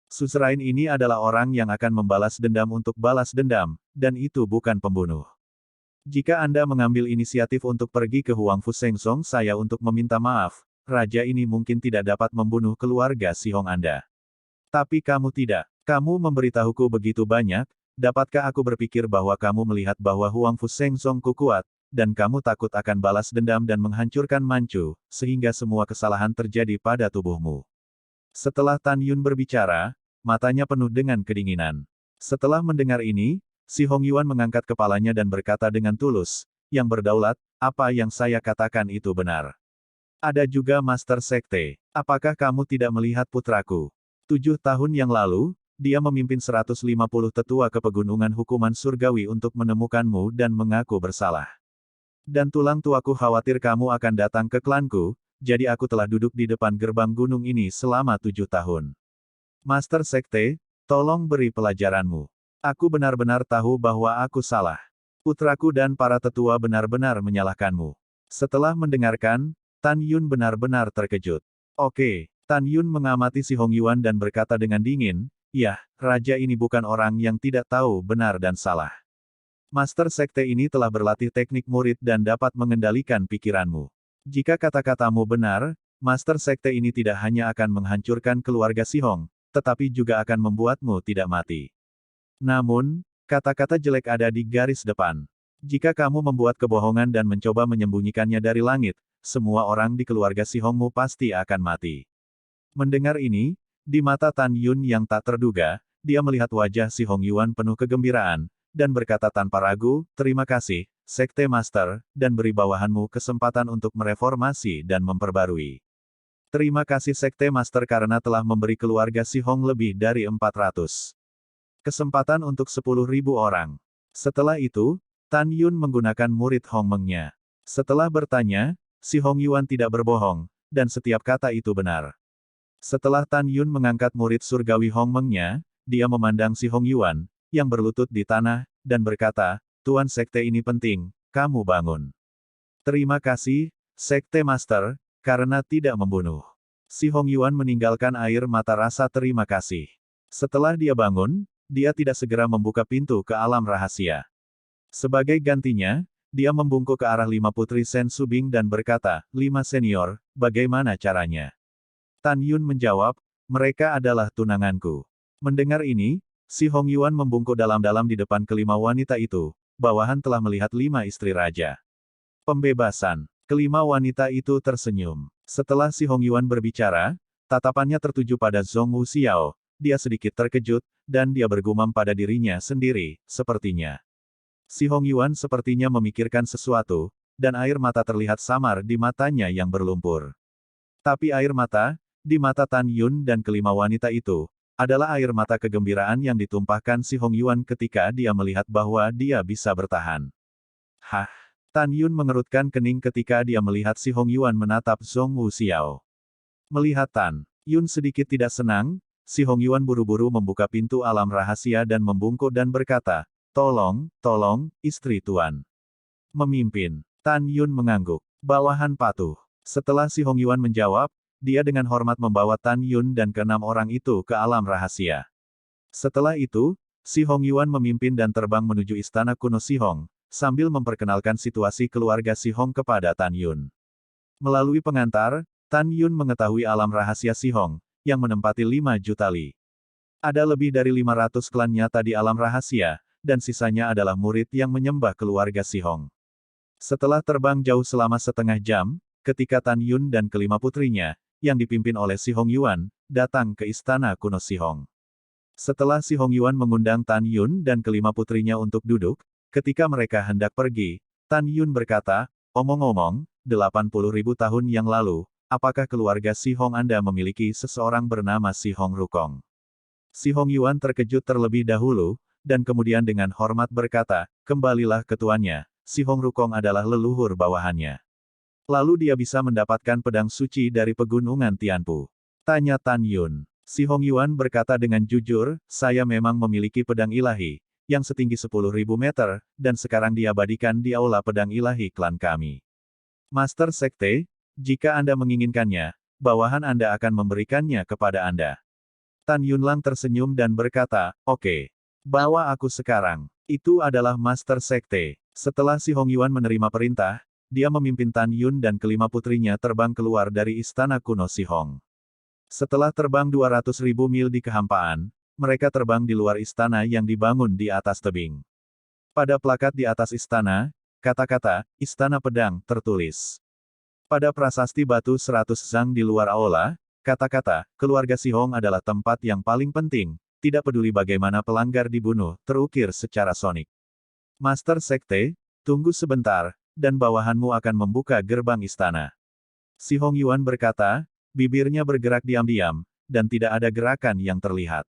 Speaker 1: Suzerain ini adalah orang yang akan membalas dendam untuk balas dendam, dan itu bukan pembunuh. Jika Anda mengambil inisiatif untuk pergi ke Huang Fu Sengsong saya untuk meminta maaf, raja ini mungkin tidak dapat membunuh keluarga Si Hong Anda. Tapi kamu tidak. Kamu memberitahuku begitu banyak, dapatkah aku berpikir bahwa kamu melihat bahwa Huang Fu Sengsong ku kuat, dan kamu takut akan balas dendam dan menghancurkan Manchu, sehingga semua kesalahan terjadi pada tubuhmu. Setelah Tan Yun berbicara, matanya penuh dengan kedinginan. Setelah mendengar ini, Si Hong Yuan mengangkat kepalanya dan berkata dengan tulus, yang berdaulat, apa yang saya katakan itu benar. Ada juga Master Sekte, apakah kamu tidak melihat putraku? 7 tahun yang lalu, dia memimpin 150 tetua ke pegunungan hukuman surgawi untuk menemukanmu dan mengaku bersalah. Dan tulang tuaku khawatir kamu akan datang ke klanku, jadi aku telah duduk di depan gerbang gunung ini selama 7 tahun. Master Sekte, tolong beri pelajaranmu. Aku benar-benar tahu bahwa aku salah. Putraku dan para tetua benar-benar menyalahkanmu. Setelah mendengarkan, Tan Yun benar-benar terkejut. Oke, Tan Yun mengamati Si Hong Yuan dan berkata dengan dingin, ya, raja ini bukan orang yang tidak tahu benar dan salah. Master Sekte ini telah berlatih teknik murid dan dapat mengendalikan pikiranmu. Jika kata-katamu benar, Master Sekte ini tidak hanya akan menghancurkan keluarga Si Hong, tetapi juga akan membuatmu tidak mati. Namun, kata-kata jelek ada di garis depan. Jika kamu membuat kebohongan dan mencoba menyembunyikannya dari langit, semua orang di keluarga Si Hongmu pasti akan mati. Mendengar ini, di mata Tan Yun yang tak terduga, dia melihat wajah Si Hong Yuan penuh kegembiraan, dan berkata tanpa ragu, terima kasih, Sekte Master, dan beri bawahanmu kesempatan untuk mereformasi dan memperbarui. Terima kasih Sekte Master karena telah memberi keluarga Si Hong lebih dari 400. Kesempatan untuk 10.000 orang. Setelah itu, Tan Yun menggunakan murid Hong Mengnya. Setelah bertanya, Si Hong Yuan tidak berbohong, dan setiap kata itu benar. Setelah Tan Yun mengangkat murid surgawi Hong Mengnya, dia memandang Si Hong Yuan, yang berlutut di tanah, dan berkata, Tuan Sekte ini penting, kamu bangun. Terima kasih, Sekte Master, karena tidak membunuh. Si Hong Yuan meninggalkan air mata rasa terima kasih. Setelah dia bangun, dia tidak segera membuka pintu ke alam rahasia. Sebagai gantinya, dia membungkuk ke arah 5 putri Sen Subing dan berkata, 5 senior, bagaimana caranya? Tan Yun menjawab, mereka adalah tunanganku. Mendengar ini, Si Hong Yuan membungkuk dalam-dalam di depan kelima wanita itu, bawahan telah melihat 5 istri raja. Pembebasan. Kelima wanita itu tersenyum. Setelah Si Hong Yuan berbicara, tatapannya tertuju pada Zhong Wu Xiao, dia sedikit terkejut, dan dia bergumam pada dirinya sendiri, sepertinya. Si Hong Yuan sepertinya memikirkan sesuatu, dan air mata terlihat samar di matanya yang berlumpur. Tapi air mata, di mata Tan Yun dan kelima wanita itu, adalah air mata kegembiraan yang ditumpahkan Si Hong Yuan ketika dia melihat bahwa dia bisa bertahan. Hah! Tan Yun mengerutkan kening ketika dia melihat Si Hong Yuan menatap Zhong Wu Xiao. Melihat Tan Yun sedikit tidak senang, Si Hong Yuan buru-buru membuka pintu alam rahasia dan membungkuk dan berkata, tolong, istri tuan. Memimpin. Tan Yun mengangguk. Bawahan patuh. Setelah Si Hong Yuan menjawab, dia dengan hormat membawa Tan Yun dan ke-6 orang itu ke alam rahasia. Setelah itu, Si Hong Yuan memimpin dan terbang menuju istana kuno Si Hong, sambil memperkenalkan situasi keluarga Si Hong kepada Tan Yun. Melalui pengantar, Tan Yun mengetahui alam rahasia Si Hong, yang menempati 5 juta li. Ada lebih dari 500 klan nyata di alam rahasia, dan sisanya adalah murid yang menyembah keluarga Si Hong. Setelah terbang jauh selama setengah jam, ketika Tan Yun dan kelima putrinya, yang dipimpin oleh Si Hong Yuan, datang ke istana kuno Sihong. Setelah Si Hongyuan mengundang Tan Yun dan kelima putrinya untuk duduk, ketika mereka hendak pergi, Tan Yun berkata, omong-omong, 80.000 tahun yang lalu, apakah keluarga Si Hong Anda memiliki seseorang bernama Si Hong Rukong? Si Hongyuan terkejut terlebih dahulu, dan kemudian dengan hormat berkata, kembalilah ke tuannya, Si Hong Rukong adalah leluhur bawahannya. Lalu dia bisa mendapatkan pedang suci dari pegunungan Tianpu. Tanya Tan Yun. Si Hongyuan berkata dengan jujur, saya memang memiliki pedang ilahi, yang setinggi 10.000 meter, dan sekarang diabadikan di aula pedang ilahi klan kami. Master Sekte, jika Anda menginginkannya, bawahan Anda akan memberikannya kepada Anda. Tan Yunlang tersenyum dan berkata, oke. Bawa aku sekarang. Itu adalah Master Sekte. Setelah Si Hongyuan menerima perintah, dia memimpin Tan Yun dan kelima putrinya terbang keluar dari istana kuno Sihong. Setelah terbang 200.000 mil di kehampaan, mereka terbang di luar istana yang dibangun di atas tebing. Pada plakat di atas istana, kata-kata, Istana Pedang, tertulis. Pada prasasti batu 100 zang di luar aula, kata-kata, keluarga Sihong adalah tempat yang paling penting, tidak peduli bagaimana pelanggar dibunuh, terukir secara sonik. Master Sekte, tunggu sebentar, dan bawahanmu akan membuka gerbang istana. Si Hongyuan berkata, bibirnya bergerak diam-diam, dan tidak ada gerakan yang terlihat.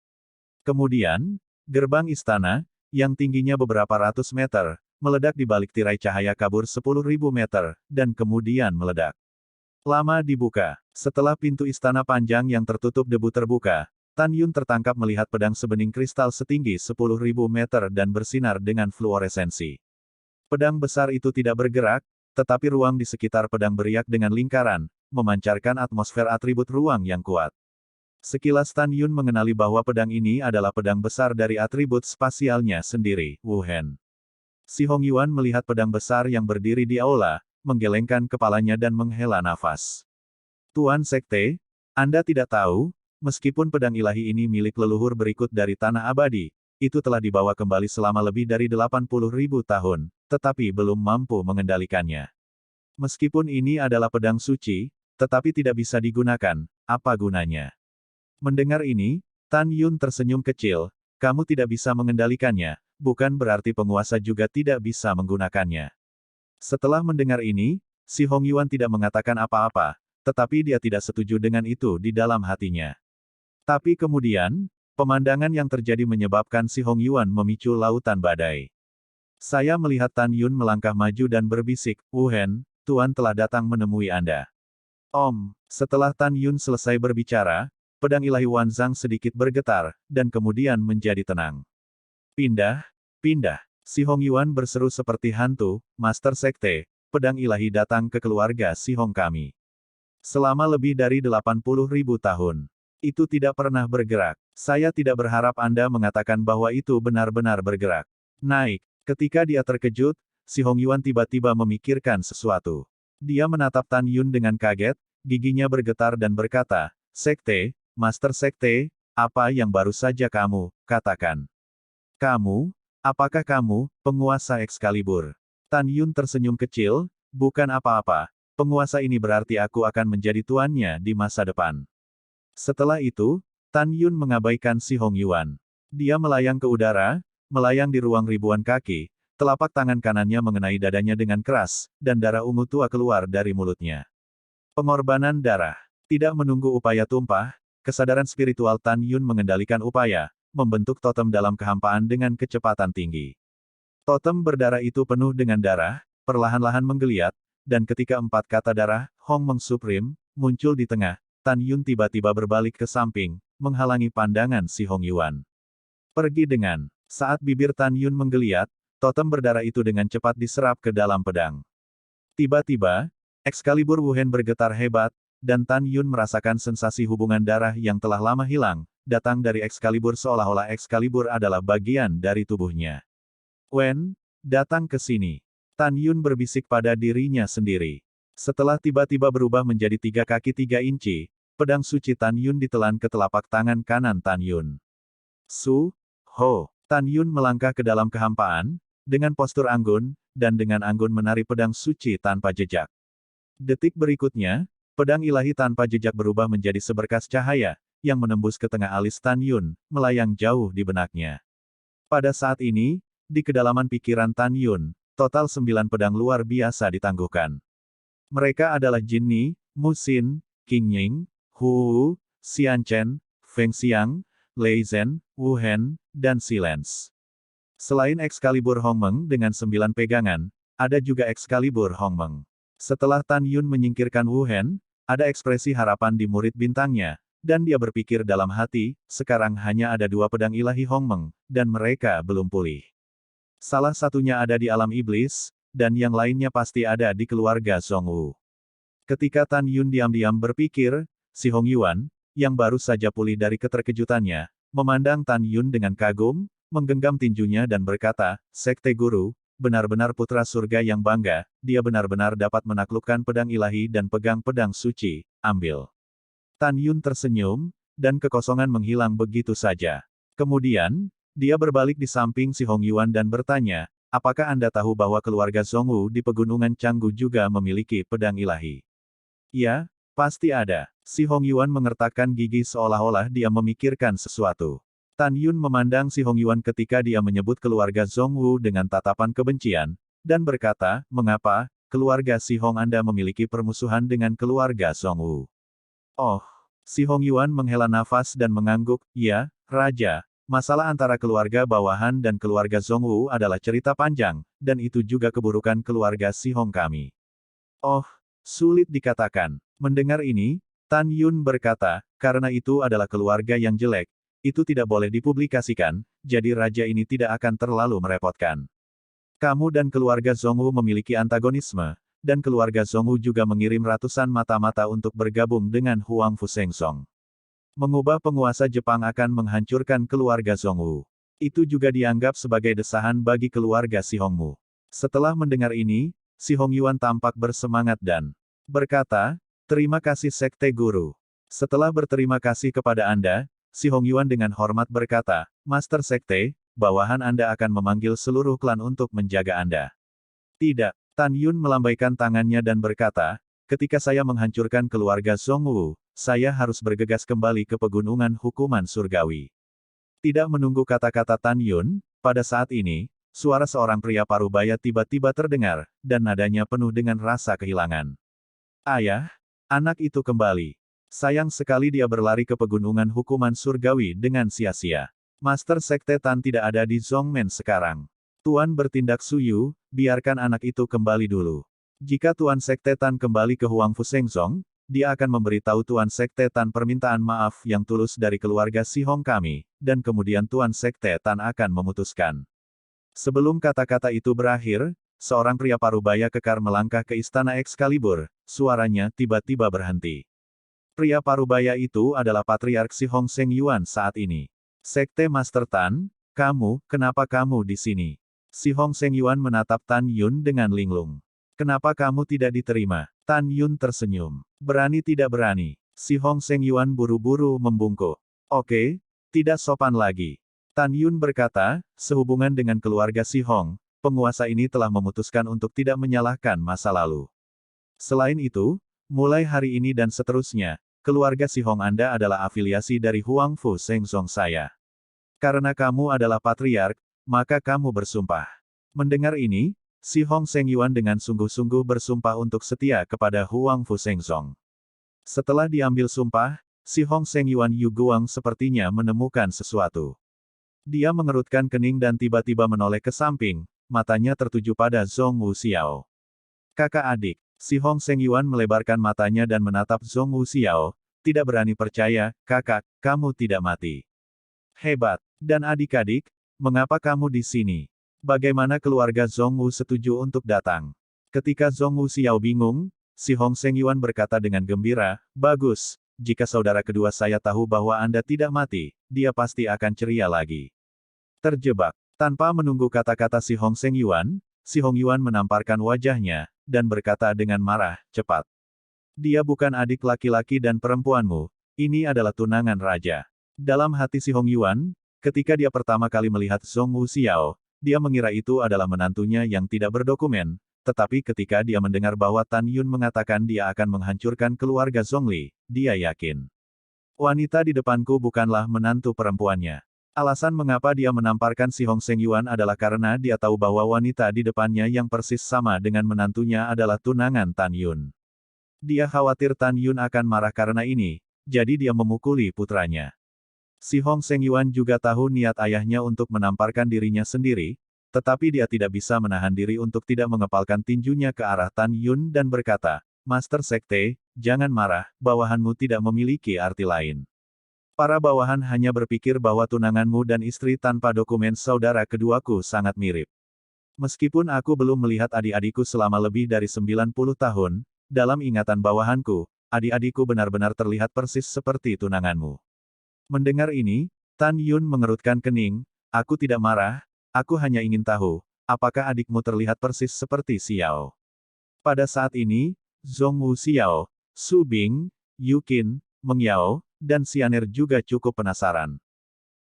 Speaker 1: Kemudian, gerbang istana, yang tingginya beberapa ratus meter, meledak di balik tirai cahaya kabur 10.000 meter, dan kemudian meledak. Lama dibuka. Setelah pintu istana panjang yang tertutup debu terbuka, Tan Yun tertangkap melihat pedang sebening kristal setinggi 10.000 meter dan bersinar dengan fluoresensi. Pedang besar itu tidak bergerak, tetapi ruang di sekitar pedang beriak dengan lingkaran, memancarkan atmosfer atribut ruang yang kuat. Sekilas Tan Yun mengenali bahwa pedang ini adalah pedang besar dari atribut spasialnya sendiri, Wuhen. Si Hongyuan melihat pedang besar yang berdiri di aula, menggelengkan kepalanya dan menghela nafas. Tuan Sekte, Anda tidak tahu, meskipun pedang ilahi ini milik leluhur berikut dari Tanah Abadi, itu telah dibawa kembali selama lebih dari 80.000 tahun, tetapi belum mampu mengendalikannya. Meskipun ini adalah pedang suci, tetapi tidak bisa digunakan, apa gunanya? Mendengar ini, Tan Yun tersenyum kecil, kamu tidak bisa mengendalikannya, bukan berarti penguasa juga tidak bisa menggunakannya. Setelah mendengar ini, Si Hongyuan tidak mengatakan apa-apa, tetapi dia tidak setuju dengan itu di dalam hatinya. Tapi kemudian, pemandangan yang terjadi menyebabkan Si Hongyuan memicu lautan badai. Saya melihat Tan Yun melangkah maju dan berbisik, Wuhen, Tuan telah datang menemui Anda. Setelah Tan Yun selesai berbicara, pedang ilahi Wanzang sedikit bergetar, dan kemudian menjadi tenang. Pindah, pindah. Si Hongyuan berseru seperti hantu, Master Sekte, pedang ilahi datang ke keluarga Si Hong kami. Selama lebih dari 80.000 tahun. Itu tidak pernah bergerak. Saya tidak berharap Anda mengatakan bahwa itu benar-benar bergerak. Naik. Ketika dia terkejut, Si Hongyuan tiba-tiba memikirkan sesuatu. Dia menatap Tan Yun dengan kaget, giginya bergetar dan berkata, Sekte, Master Sekte, apa yang baru saja kamu katakan? Kamu? Apakah kamu, penguasa Excalibur? Tan Yun tersenyum kecil, bukan apa-apa, penguasa ini berarti aku akan menjadi tuannya di masa depan. Setelah itu, Tan Yun mengabaikan Si Hongyuan. Dia melayang ke udara, melayang di ruang ribuan kaki, telapak tangan kanannya mengenai dadanya dengan keras, dan darah ungu tua keluar dari mulutnya. Pengorbanan darah. Tidak menunggu upaya tumpah, kesadaran spiritual Tan Yun mengendalikan upaya, membentuk totem dalam kehampaan dengan kecepatan tinggi. Totem berdarah itu penuh dengan darah, perlahan-lahan menggeliat, dan ketika 4 kata darah, Hong Meng Supreme, muncul di tengah, Tan Yun tiba-tiba berbalik ke samping, menghalangi pandangan Si Hongyuan. Pergi dengan. Saat bibir Tan Yun menggeliat, totem berdarah itu dengan cepat diserap ke dalam pedang. Tiba-tiba, Excalibur Wuhen bergetar hebat, dan Tan Yun merasakan sensasi hubungan darah yang telah lama hilang, datang dari Excalibur seolah-olah Excalibur adalah bagian dari tubuhnya. Wen, datang ke sini. Tan Yun berbisik pada dirinya sendiri. Setelah tiba-tiba berubah menjadi 3 kaki 3 inci, pedang suci Tan Yun ditelan ke telapak tangan kanan Tan Yun. Ho. Tan Yun melangkah ke dalam kehampaan, dengan postur anggun, dan dengan anggun menari pedang suci tanpa jejak. Detik berikutnya, pedang ilahi tanpa jejak berubah menjadi seberkas cahaya, yang menembus ke tengah alis Tan Yun, melayang jauh di benaknya. Pada saat ini, di kedalaman pikiran Tan Yun, total 9 pedang luar biasa ditangguhkan. Mereka adalah Jin Ni, Mu Xin, Qing Ying, Hu Wu, Xian Chen, Feng Xiang, Lei Zhen, Wu Hen, dan Silence. Selain Excalibur Hongmeng dengan 9 pegangan, ada juga Excalibur Hongmeng. Setelah Tan Yun menyingkirkan Wu Hen, ada ekspresi harapan di murid bintangnya, dan dia berpikir dalam hati, sekarang hanya ada 2 pedang ilahi Hongmeng, dan mereka belum pulih. Salah satunya ada di alam iblis, dan yang lainnya pasti ada di keluarga Zhongwu. Ketika Tan Yun diam-diam berpikir, si Hong Yuan, yang baru saja pulih dari keterkejutannya, memandang Tan Yun dengan kagum, menggenggam tinjunya dan berkata, Sekte Guru, benar-benar putra surga yang bangga, dia benar-benar dapat menaklukkan pedang ilahi dan pegang pedang suci, ambil. Tan Yun tersenyum, dan kekosongan menghilang begitu saja. Kemudian, dia berbalik di samping si Hong Yuan dan bertanya, apakah Anda tahu bahwa keluarga Zhongwu di pegunungan Canggu juga memiliki pedang ilahi? Ya, pasti ada. Si Hong Yuan mengertakkan gigi seolah-olah dia memikirkan sesuatu. Tan Yun memandang si Hong Yuan ketika dia menyebut keluarga Zhongwu dengan tatapan kebencian, dan berkata, mengapa, keluarga si Hong Anda memiliki permusuhan dengan keluarga Zhongwu? Oh, si Hong Yuan menghela nafas dan mengangguk, ya, Raja. Masalah antara keluarga bawahan dan keluarga Zhongwu adalah cerita panjang, dan itu juga keburukan keluarga Si Hong kami. Oh, sulit dikatakan. Mendengar ini, Tan Yun berkata, karena itu adalah keluarga yang jelek, itu tidak boleh dipublikasikan, jadi raja ini tidak akan terlalu merepotkan. Kamu dan keluarga Zhongwu memiliki antagonisme, dan keluarga Zhongwu juga mengirim ratusan mata-mata untuk bergabung dengan Huang Fusengsong. Mengubah penguasa Jepang akan menghancurkan keluarga Zhongwu. Itu juga dianggap sebagai desahan bagi keluarga Si Hongmu. Setelah mendengar ini, Si Hong Yuan tampak bersemangat dan berkata, terima kasih Sekte Guru. Setelah berterima kasih kepada Anda, Si Hong Yuan dengan hormat berkata, Master Sekte, bawahan Anda akan memanggil seluruh klan untuk menjaga Anda. Tidak, Tan Yun melambaikan tangannya dan berkata, ketika saya menghancurkan keluarga Zhongwu, saya harus bergegas kembali ke pegunungan hukuman surgawi. Tidak menunggu kata-kata Tan Yun, pada saat ini, suara seorang pria parubaya tiba-tiba terdengar, dan nadanya penuh dengan rasa kehilangan. Ayah, anak itu kembali. Sayang sekali dia berlari ke pegunungan hukuman surgawi dengan sia-sia. Master Sekte Tan tidak ada di Zhongmen sekarang. Tuan bertindak suyu, biarkan anak itu kembali dulu. Jika Tuan Sekte Tan kembali ke Huang Fusengsong, dia akan memberitahu Tuan Sekte Tan permintaan maaf yang tulus dari keluarga Si Hong kami, dan kemudian Tuan Sekte Tan akan memutuskan. Sebelum kata-kata itu berakhir, seorang pria parubaya kekar melangkah ke istana Excalibur, suaranya tiba-tiba berhenti. Pria parubaya itu adalah Patriark Si Hong Seng Yuan saat ini. Sekte Master Tan, kenapa kamu di sini? Si Hong Seng Yuan menatap Tan Yun dengan linglung. Kenapa kamu tidak diterima? Tan Yun tersenyum. Berani tidak berani. Si Hong Seng Yuan buru-buru membungkuk. Oke, tidak sopan lagi. Tan Yun berkata, sehubungan dengan keluarga Si Hong, penguasa ini telah memutuskan untuk tidak menyalahkan masa lalu. Selain itu, mulai hari ini dan seterusnya, keluarga Si Hong Anda adalah afiliasi dari Huang Fusengsong saya. Karena kamu adalah patriark, maka kamu bersumpah. Mendengar ini, Si Hong Seng Yuan dengan sungguh-sungguh bersumpah untuk setia kepada Huang Fusengsong. Setelah diambil sumpah, Si Hong Seng Yuan Yu Guang sepertinya menemukan sesuatu. Dia mengerutkan kening dan tiba-tiba menoleh ke samping, matanya tertuju pada Zhong Wuxiao. Kakak adik, Si Hong Seng Yuan melebarkan matanya dan menatap Zhong Wuxiao, tidak berani percaya, kakak, kamu tidak mati. Hebat, dan adik-adik, mengapa kamu di sini? Bagaimana keluarga Zhongwu setuju untuk datang? Ketika Zhong Wuxiao bingung, Si Hong Seng Yuan berkata dengan gembira, bagus, jika saudara kedua saya tahu bahwa Anda tidak mati, dia pasti akan ceria lagi. Terjebak. Tanpa menunggu kata-kata Si Hong Seng Yuan, Si Hong Yuan menamparkan wajahnya, dan berkata dengan marah, cepat. Dia bukan adik laki-laki dan perempuanmu, ini adalah tunangan raja. Dalam hati Si Hong Yuan, ketika dia pertama kali melihat Zhong Wuxiao, dia mengira itu adalah menantunya yang tidak berdokumen, tetapi ketika dia mendengar bahwa Tan Yun mengatakan dia akan menghancurkan keluarga Zhongli, dia yakin. Wanita di depanku bukanlah menantu perempuannya. Alasan mengapa dia menamparkan si Hong Seng Yuan adalah karena dia tahu bahwa wanita di depannya yang persis sama dengan menantunya adalah tunangan Tan Yun. Dia khawatir Tan Yun akan marah karena ini, jadi dia memukuli putranya. Si Hong Seng Yuan juga tahu niat ayahnya untuk menamparkan dirinya sendiri, tetapi dia tidak bisa menahan diri untuk tidak mengepalkan tinjunya ke arah Tan Yun dan berkata, Master Sekte, jangan marah, bawahanmu tidak memiliki arti lain. Para bawahan hanya berpikir bahwa tunanganmu dan istri tanpa dokumen saudara keduaku sangat mirip. Meskipun aku belum melihat adik-adikku selama lebih dari 90 tahun, dalam ingatan bawahanku, adik-adikku benar-benar terlihat persis seperti tunanganmu. Mendengar ini, Tan Yun mengerutkan kening, aku tidak marah, aku hanya ingin tahu, apakah adikmu terlihat persis seperti Xiao. Pada saat ini, Zhongwu Xiao, Su Bing, Yu Qin, Meng Yao, dan Xianer juga cukup penasaran.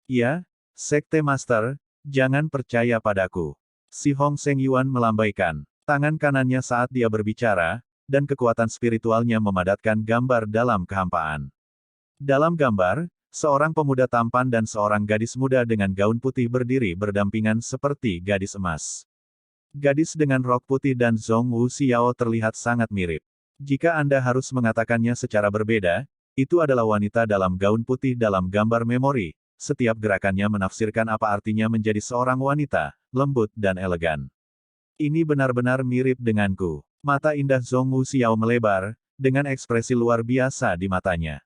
Speaker 1: Ya, Sekte Master, jangan percaya padaku. Si Hong Seng Yuan melambaikan tangan kanannya saat dia berbicara, dan kekuatan spiritualnya memadatkan gambar dalam kehampaan. Dalam gambar, seorang pemuda tampan dan seorang gadis muda dengan gaun putih berdiri berdampingan seperti gadis emas. Gadis dengan rok putih dan Zhongwu Xiao terlihat sangat mirip. Jika Anda harus mengatakannya secara berbeda, itu adalah wanita dalam gaun putih dalam gambar memori. Setiap gerakannya menafsirkan apa artinya menjadi seorang wanita, lembut dan elegan. Ini benar-benar mirip denganku. Mata indah Zhongwu Xiao melebar, dengan ekspresi luar biasa di matanya.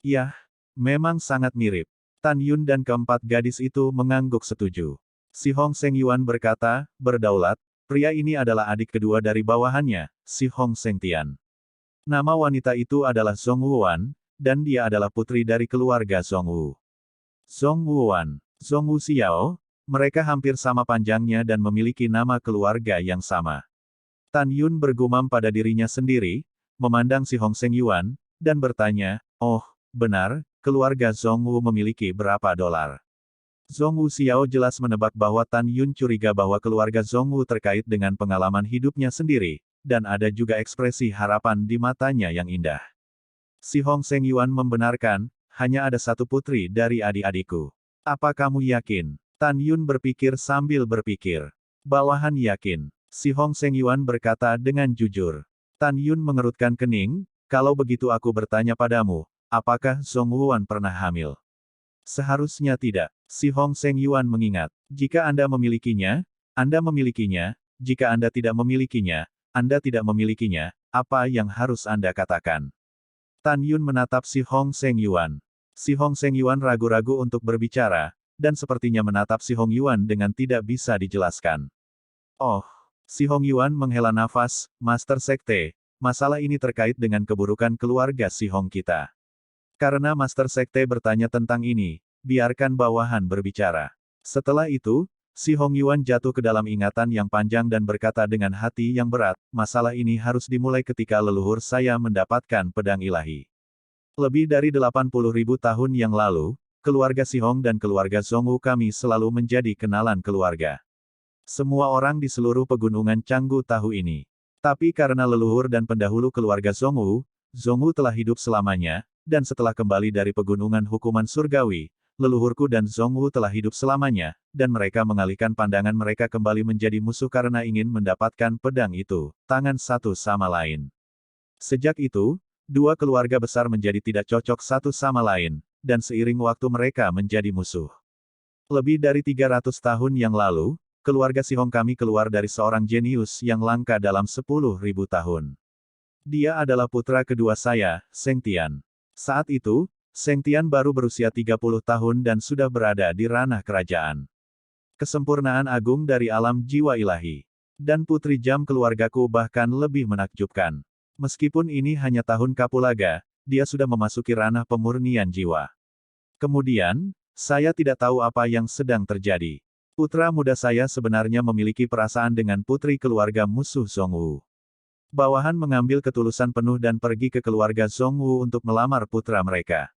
Speaker 1: Yah, memang sangat mirip. Tan Yun dan keempat gadis itu mengangguk setuju. Si Hong Seng Yuan berkata, berdaulat, pria ini adalah adik kedua dari bawahannya, si Hong Seng Tian. Nama wanita itu adalah Zhongwu Wan, dan dia adalah putri dari keluarga Zhongwu. Zhongwu Wan, Zhongwu Xiao, mereka hampir sama panjangnya dan memiliki nama keluarga yang sama. Tan Yun bergumam pada dirinya sendiri, memandang si Hong Seng Yuan, dan bertanya, oh, benar, keluarga Zhongwu memiliki berapa dolar? Zhongwu Xiao jelas menebak bahwa Tan Yun curiga bahwa keluarga Zhongwu terkait dengan pengalaman hidupnya sendiri, dan ada juga ekspresi harapan di matanya yang indah. Si Hong Seng Yuan membenarkan, hanya ada satu putri dari adik-adikku. Apa kamu yakin? Tan Yun berpikir sambil berpikir. Bawahan yakin. Si Hong Seng Yuan berkata dengan jujur. Tan Yun mengerutkan kening, kalau begitu aku bertanya padamu, apakah Zhongwu Wan pernah hamil? Seharusnya tidak. Si Hong Seng Yuan mengingat. Jika Anda memilikinya, Anda memilikinya. Jika Anda tidak memilikinya, Anda tidak memilikinya, apa yang harus Anda katakan? Tan Yun menatap si Hong Seng Yuan. Si Hong Seng Yuan ragu-ragu untuk berbicara, dan sepertinya menatap si Hong Yuan dengan tidak bisa dijelaskan. Oh, si Hong Yuan menghela nafas, Master Sekte, masalah ini terkait dengan keburukan keluarga si Hong kita. Karena Master Sekte bertanya tentang ini, biarkan bawahan berbicara. Setelah itu, si Hong Yuan jatuh ke dalam ingatan yang panjang dan berkata dengan hati yang berat, masalah ini harus dimulai ketika leluhur saya mendapatkan pedang ilahi. Lebih dari 80.000 tahun yang lalu, keluarga Si Hong dan keluarga Zhongwu kami selalu menjadi kenalan keluarga. Semua orang di seluruh pegunungan Canggu tahu ini. Tapi karena leluhur dan pendahulu keluarga Zhongwu, Zhongwu telah hidup selamanya, dan setelah kembali dari pegunungan hukuman surgawi, leluhurku dan Zhongwu telah hidup selamanya, dan mereka mengalihkan pandangan mereka kembali menjadi musuh karena ingin mendapatkan pedang itu, tangan satu sama lain. Sejak itu, dua keluarga besar menjadi tidak cocok satu sama lain, dan seiring waktu mereka menjadi musuh. Lebih dari 300 tahun yang lalu, keluarga Si Hong kami keluar dari seorang jenius yang langka dalam 10.000 tahun. Dia adalah putra kedua saya, Seng Tian. Saat itu, Seng Tian baru berusia 30 tahun dan sudah berada di ranah kerajaan. Kesempurnaan agung dari alam jiwa ilahi. Dan putri jam keluargaku bahkan lebih menakjubkan. Meskipun ini hanya tahun kapulaga, dia sudah memasuki ranah pemurnian jiwa. Kemudian, saya tidak tahu apa yang sedang terjadi. Putra muda saya sebenarnya memiliki perasaan dengan putri keluarga musuh Zhongwu. Bawahan mengambil ketulusan penuh dan pergi ke keluarga Zhongwu untuk melamar putra mereka.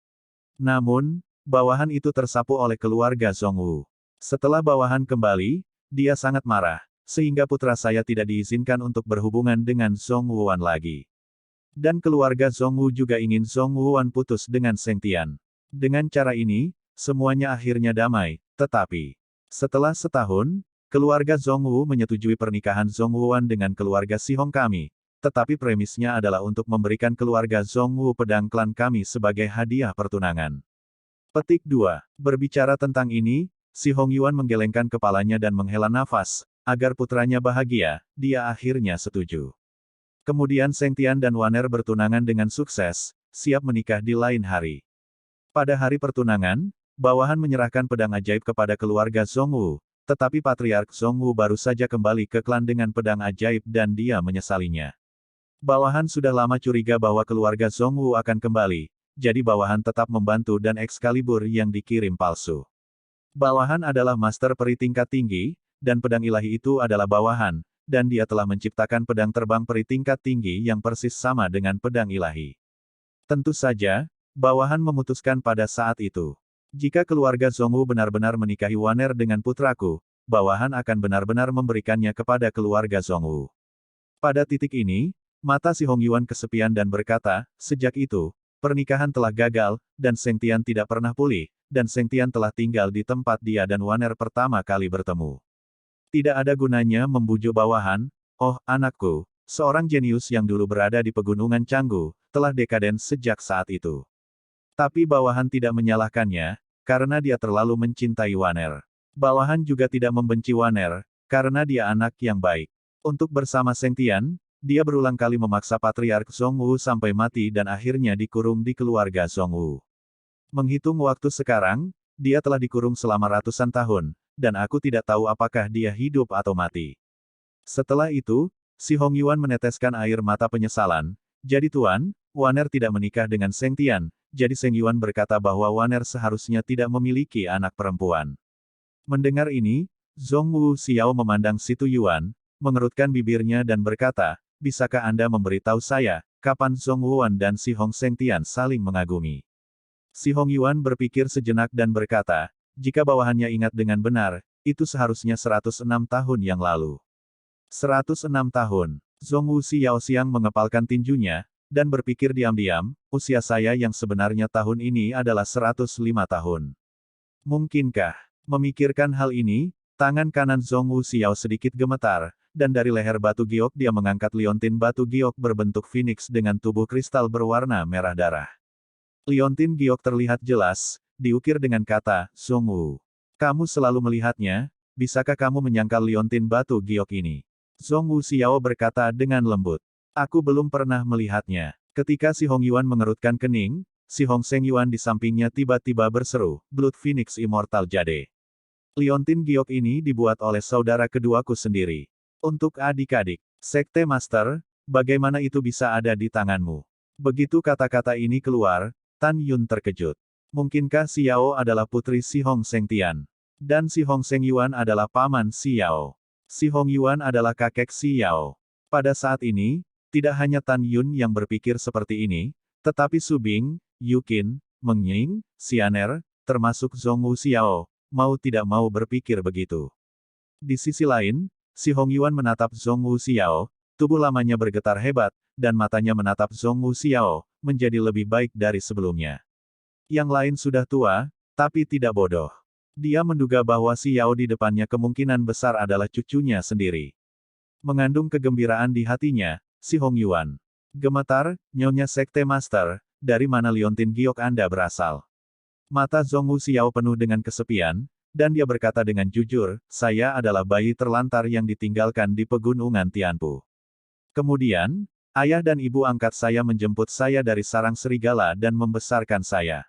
Speaker 1: Namun, bawahan itu tersapu oleh keluarga Zhongwu. Setelah bawahan kembali, dia sangat marah, sehingga putra saya tidak diizinkan untuk berhubungan dengan Zhongwu Wan lagi. Dan keluarga Zhongwu juga ingin Zhongwuan putus dengan Seng Tian. Dengan cara ini, semuanya akhirnya damai, tetapi setelah setahun, keluarga Zhongwu menyetujui pernikahan Zhongwuan dengan keluarga Si Hong kami, tetapi premisnya adalah untuk memberikan keluarga Zhongwu pedang klan kami sebagai hadiah pertunangan. Petik 2. Berbicara tentang ini, Si Hong Yuan menggelengkan kepalanya dan menghela nafas, agar putranya bahagia, dia akhirnya setuju. Kemudian Seng Tian dan Waner bertunangan dengan sukses, siap menikah di lain hari. Pada hari pertunangan, bawahan menyerahkan pedang ajaib kepada keluarga Zhongwu, tetapi Patriark Zhongwu baru saja kembali ke klan dengan pedang ajaib dan dia menyesalinya. Bawahan sudah lama curiga bahwa keluarga Zhongwu akan kembali, jadi bawahan tetap membantu dan Excalibur yang dikirim palsu. Bawahan adalah master peri tingkat tinggi, dan pedang ilahi itu adalah bawahan, dan dia telah menciptakan pedang terbang peri tingkat tinggi yang persis sama dengan pedang ilahi. Tentu saja, bawahan memutuskan pada saat itu. Jika keluarga Zhongwu benar-benar menikahi Waner dengan putraku, bawahan akan benar-benar memberikannya kepada keluarga Zhongwu. Pada titik ini, mata Si Hong Yuan kesepian dan berkata, sejak itu, pernikahan telah gagal, dan Seng Tian tidak pernah pulih, dan Seng Tian telah tinggal di tempat dia dan Waner pertama kali bertemu. Tidak ada gunanya membujuk bawahan, oh, anakku, seorang jenius yang dulu berada di pegunungan Canggu, telah dekaden sejak saat itu. Tapi bawahan tidak menyalahkannya, karena dia terlalu mencintai Waner. Bawahan juga tidak membenci Waner, karena dia anak yang baik. Untuk bersama Seng Tian, dia berulang kali memaksa Patriark Zhongwu sampai mati dan akhirnya dikurung di keluarga Zhongwu. Menghitung waktu sekarang, dia telah dikurung selama ratusan tahun, dan aku tidak tahu apakah dia hidup atau mati. Setelah itu, Si Hong Yuan meneteskan air mata penyesalan. Jadi Tuan, Waner tidak menikah dengan Seng Tian, jadi Seng Yuan berkata bahwa Waner seharusnya tidak memiliki anak perempuan. Mendengar ini, Zhongwu Xiao memandang Si Tu Yuan, mengerutkan bibirnya dan berkata, bisakah Anda memberitahu saya, kapan Zhongwuan dan Si Hong Seng Tian saling mengagumi? Si Hong Yuan berpikir sejenak dan berkata, jika bawahannya ingat dengan benar, itu seharusnya 106 tahun yang lalu. 106 tahun. Zhongwu Xiaoxiang mengepalkan tinjunya, dan berpikir diam-diam, usia saya yang sebenarnya tahun ini adalah 105 tahun. Mungkinkah? Memikirkan hal ini, tangan kanan Zhongwu Xiao sedikit gemetar, dan dari leher batu giok dia mengangkat liontin batu giok berbentuk phoenix dengan tubuh kristal berwarna merah darah. Liontin giok terlihat jelas, diukir dengan kata, Zhongwu. Kamu selalu melihatnya, bisakah kamu menyangkal liontin batu giok ini? Zhongwu Xiao berkata dengan lembut. Aku belum pernah melihatnya. Ketika Si Hong Yuan mengerutkan kening, Si Hong Seng Yuan di sampingnya tiba-tiba berseru, Blood Phoenix Immortal Jade. Liontin giok ini dibuat oleh saudara keduaku sendiri. Untuk adik-adik, Sekte Master, bagaimana itu bisa ada di tanganmu? Begitu kata-kata ini keluar, Tan Yun terkejut. Mungkinkah Xiao adalah putri Si Hong Seng Tian? Dan Si Hong Seng Yuan adalah paman Xiao. Si Hong Yuan adalah kakek Xiao. Pada saat ini, tidak hanya Tan Yun yang berpikir seperti ini, tetapi Su Bing, Yu Qin, Meng Ying, Xianer, termasuk Zhongwu Xiao, mau tidak mau berpikir begitu. Di sisi lain, Si Hong Yuan menatap Zhongwu Xiao, tubuh lamanya bergetar hebat, dan matanya menatap Zhongwu Xiao, menjadi lebih baik dari sebelumnya. Yang lain sudah tua, tapi tidak bodoh. Dia menduga bahwa Xiao di depannya kemungkinan besar adalah cucunya sendiri. Mengandung kegembiraan di hatinya, Si Hong Yuan. Gemetar, Nyonya Sekte Master, dari mana liontin giok Anda berasal? Mata Zhongwu Xiao penuh dengan kesepian, dan dia berkata dengan jujur, saya adalah bayi terlantar yang ditinggalkan di pegunungan Tianpu. Kemudian, ayah dan ibu angkat saya menjemput saya dari sarang serigala dan membesarkan saya.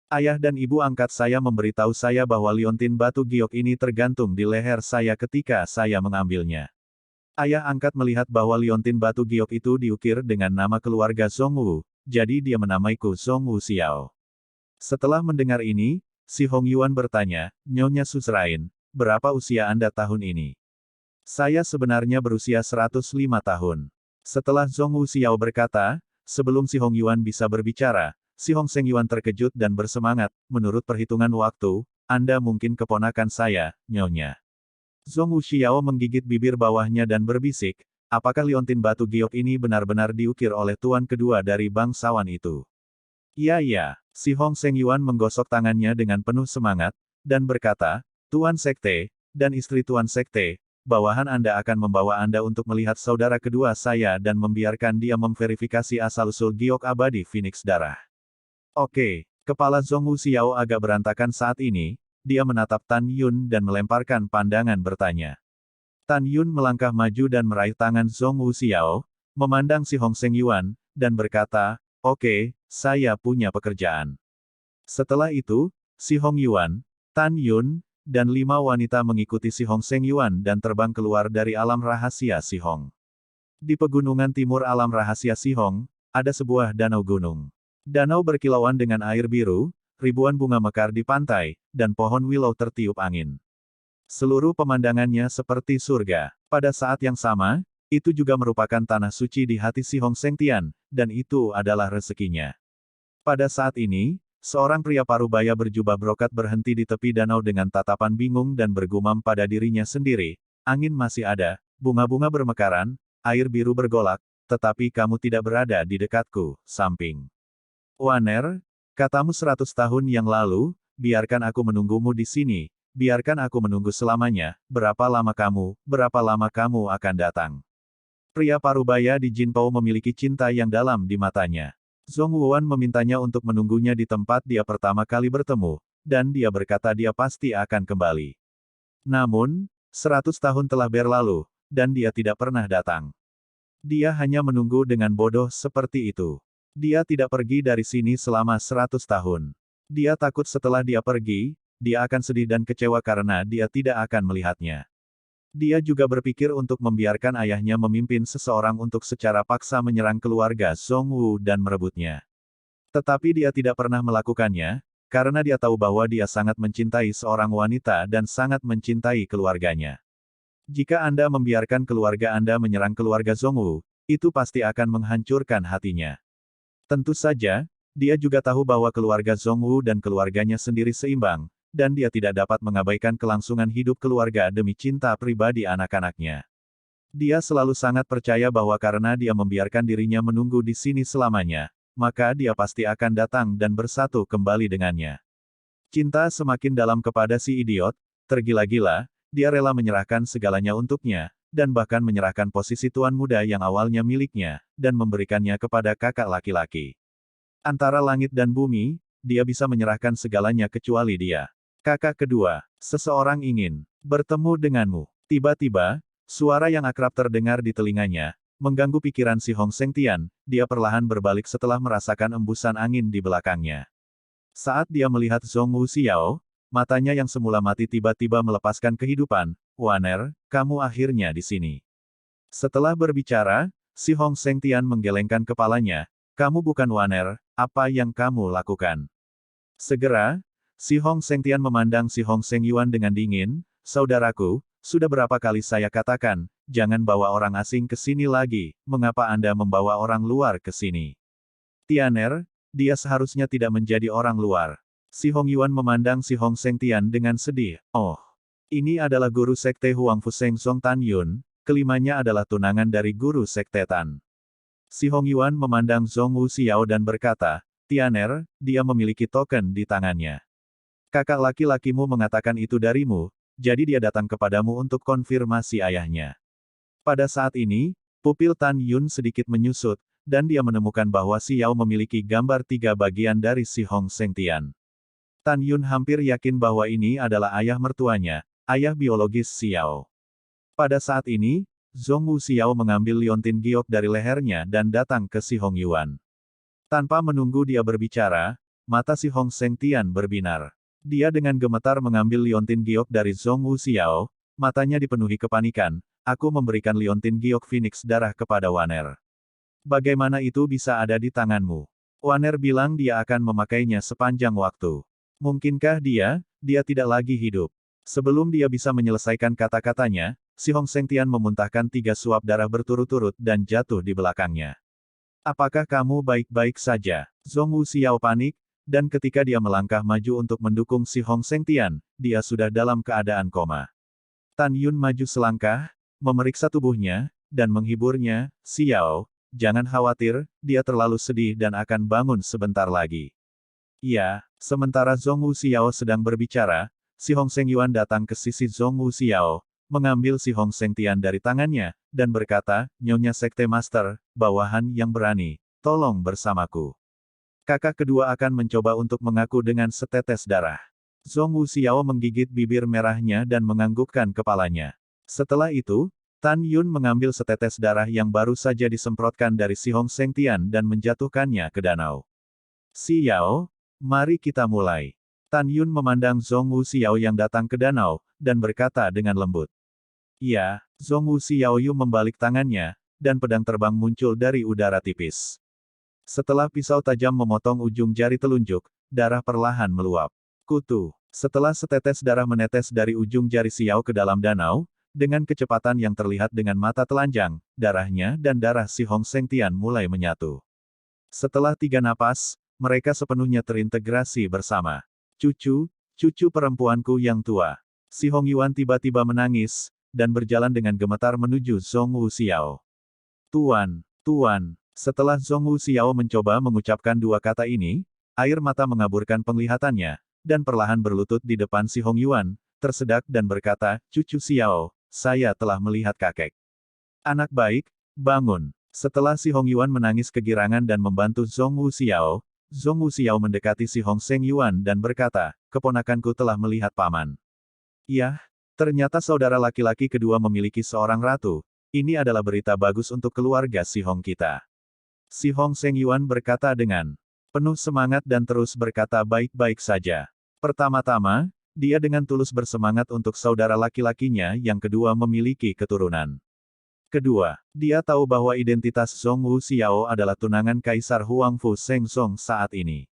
Speaker 1: Ayah dan ibu angkat saya memberitahu saya bahwa liontin batu giok ini tergantung di leher saya ketika saya mengambilnya. Ayah angkat melihat bahwa liontin batu giok itu diukir dengan nama keluarga Zhongwu, jadi dia menamaiku Zhongwu Xiao. Setelah mendengar ini, Si Hong Yuan bertanya, Nyonya Suzerain, berapa usia Anda tahun ini? Saya sebenarnya berusia 105 tahun. Setelah Zhongwu Xiao berkata, sebelum Si Hong Yuan bisa berbicara, Si Hong Seng Yuan terkejut dan bersemangat, menurut perhitungan waktu, Anda mungkin keponakan saya, Nyonya. Zhongwu Xiao menggigit bibir bawahnya dan berbisik, apakah liontin batu giok ini benar-benar diukir oleh tuan kedua dari bangsawan itu? Iya. Si Hong Seng Yuan menggosok tangannya dengan penuh semangat, dan berkata, Tuan Sekte, dan istri Tuan Sekte, bawahan Anda akan membawa Anda untuk melihat saudara kedua saya dan membiarkan dia memverifikasi asal-usul giok abadi Phoenix Darah. Oke, kepala Zhong Wuxiao agak berantakan saat ini, dia menatap Tan Yun dan melemparkan pandangan bertanya. Tan Yun melangkah maju dan meraih tangan Zhong Wuxiao, memandang si Hong Seng Yuan, dan berkata, Oke, saya punya pekerjaan. Setelah itu, si Hong Yuan, Tan Yun, dan 5 wanita mengikuti si Hong Seng Yuan dan terbang keluar dari alam rahasia Si Hong. Di pegunungan timur alam rahasia Si Hong, ada sebuah danau gunung. Danau berkilauan dengan air biru, ribuan bunga mekar di pantai, dan pohon willow tertiup angin. Seluruh pemandangannya seperti surga. Pada saat yang sama, itu juga merupakan tanah suci di hati si Hong Seng Tian, dan itu adalah rezekinya. Pada saat ini, seorang pria parubaya berjubah brokat berhenti di tepi danau dengan tatapan bingung dan bergumam pada dirinya sendiri, angin masih ada, bunga-bunga bermekaran, air biru bergolak, tetapi kamu tidak berada di dekatku, samping. Waner, katamu 100 tahun yang lalu, biarkan aku menunggumu di sini, biarkan aku menunggu selamanya, berapa lama kamu akan datang. Pria parubaya di Jinpao memiliki cinta yang dalam di matanya. Zhong Wuan memintanya untuk menunggunya di tempat dia pertama kali bertemu, dan dia berkata dia pasti akan kembali. Namun, 100 tahun telah berlalu, dan dia tidak pernah datang. Dia hanya menunggu dengan bodoh seperti itu. Dia tidak pergi dari sini selama 100 tahun. Dia takut setelah dia pergi, dia akan sedih dan kecewa karena dia tidak akan melihatnya. Dia juga berpikir untuk membiarkan ayahnya memimpin seseorang untuk secara paksa menyerang keluarga Zhong Wu dan merebutnya. Tetapi dia tidak pernah melakukannya, karena dia tahu bahwa dia sangat mencintai seorang wanita dan sangat mencintai keluarganya. Jika Anda membiarkan keluarga Anda menyerang keluarga Zhong Wu, itu pasti akan menghancurkan hatinya. Tentu saja, dia juga tahu bahwa keluarga Zhong Wu dan keluarganya sendiri seimbang, dan dia tidak dapat mengabaikan kelangsungan hidup keluarga demi cinta pribadi anak-anaknya. Dia selalu sangat percaya bahwa karena dia membiarkan dirinya menunggu di sini selamanya, maka dia pasti akan datang dan bersatu kembali dengannya. Cinta semakin dalam kepada si idiot, tergila-gila, dia rela menyerahkan segalanya untuknya, dan bahkan menyerahkan posisi tuan muda yang awalnya miliknya, dan memberikannya kepada kakak laki-laki. Antara langit dan bumi, dia bisa menyerahkan segalanya kecuali dia. Kakak kedua, seseorang ingin bertemu denganmu. Tiba-tiba, suara yang akrab terdengar di telinganya, mengganggu pikiran si Hong Seng Tian, dia perlahan berbalik setelah merasakan embusan angin di belakangnya. Saat dia melihat Zhong Wuxiao, matanya yang semula mati tiba-tiba melepaskan kehidupan. Waner, kamu akhirnya di sini. Setelah berbicara, si Hong Seng Tian menggelengkan kepalanya, kamu bukan Waner, apa yang kamu lakukan? Segera, si Hong Seng Tian memandang si Hong Seng Yuan dengan dingin, saudaraku, sudah berapa kali saya katakan, jangan bawa orang asing ke sini lagi, mengapa Anda membawa orang luar ke sini? Tianer, dia seharusnya tidak menjadi orang luar. Si Hong Yuan memandang si Hong Seng Tian dengan sedih, oh, ini adalah guru sekte Huangfu Seng Song Tan Yun, kelimanya adalah tunangan dari guru sekte Tan. Si Hong Yuan memandang Zhong Wuxiao dan berkata, Tianer, dia memiliki token di tangannya. Kakak laki-lakimu mengatakan itu darimu, jadi dia datang kepadamu untuk konfirmasi ayahnya. Pada saat ini, pupil Tan Yun sedikit menyusut, dan dia menemukan bahwa Si Yao memiliki gambar 3 bagian dari si Hong Seng Tian. Tan Yun hampir yakin bahwa ini adalah ayah mertuanya, ayah biologis Si Yao. Pada saat ini, Zhong Wuxiao mengambil liontin giok dari lehernya dan datang ke si Hong Yuan. Tanpa menunggu dia berbicara, mata si Hong Seng Tian berbinar. Dia dengan gemetar mengambil liontin giok dari Zhong Wuxiao, matanya dipenuhi kepanikan, aku memberikan liontin giok Phoenix Darah kepada Waner. Bagaimana itu bisa ada di tanganmu? Waner bilang dia akan memakainya sepanjang waktu. Mungkinkah dia tidak lagi hidup? Sebelum dia bisa menyelesaikan kata-katanya, si Hong Seng Tian memuntahkan 3 suap darah berturut-turut dan jatuh di belakangnya. Apakah kamu baik-baik saja? Zhong Wuxiao panik, dan ketika dia melangkah maju untuk mendukung si Hong Seng Tian, dia sudah dalam keadaan koma. Tan Yun maju selangkah, memeriksa tubuhnya, dan menghiburnya, Xiao, jangan khawatir, dia terlalu sedih dan akan bangun sebentar lagi. Iya, sementara Zhong Wuxiao sedang berbicara, si Hong Seng Yuan datang ke sisi Zhong Wuxiao, mengambil si Hong Seng Tian dari tangannya, dan berkata, Nyonya Sekte Master, bawahan yang berani, tolong bersamaku. Kakak kedua akan mencoba untuk mengaku dengan setetes darah. Zhong Wuxiao menggigit bibir merahnya dan menganggukkan kepalanya. Setelah itu, Tan Yun mengambil setetes darah yang baru saja disemprotkan dari si Hong Seng Tian dan menjatuhkannya ke danau. Xiao, mari kita mulai. Tan Yun memandang Zhong Wuxiao yang datang ke danau, dan berkata dengan lembut. Iya, Zhong Wuxiao membalik tangannya, dan pedang terbang muncul dari udara tipis. Setelah pisau tajam memotong ujung jari telunjuk, darah perlahan meluap. Kutu. Setelah setetes darah menetes dari ujung jari Xiao ke dalam danau, dengan kecepatan yang terlihat dengan mata telanjang, darahnya dan darah si Hong Seng Tian mulai menyatu. Setelah 3 napas, mereka sepenuhnya terintegrasi bersama. Cucu perempuanku yang tua. Si Hong Yuan tiba-tiba menangis, dan berjalan dengan gemetar menuju Zhong Wuxiao. Tuan. Setelah Zhong Wuxiao mencoba mengucapkan 2 kata ini, air mata mengaburkan penglihatannya, dan perlahan berlutut di depan si Hong Yuan, tersedak dan berkata, Cucu Xiao, saya telah melihat kakek. Anak baik, bangun. Setelah si Hong Yuan menangis kegirangan dan membantu Zhong Wuxiao mendekati si Hong Seng Yuan dan berkata, keponakanku telah melihat paman. Yah, ternyata saudara laki-laki kedua memiliki seorang ratu, ini adalah berita bagus untuk keluarga si Hong kita. Si Hong Seng Yuan berkata dengan penuh semangat dan terus berkata baik-baik saja. Pertama-tama, dia dengan tulus bersemangat untuk saudara laki-lakinya yang kedua memiliki keturunan. Kedua, dia tahu bahwa identitas Zhong Wuxiao adalah tunangan Kaisar Huangfu Shengzong saat ini.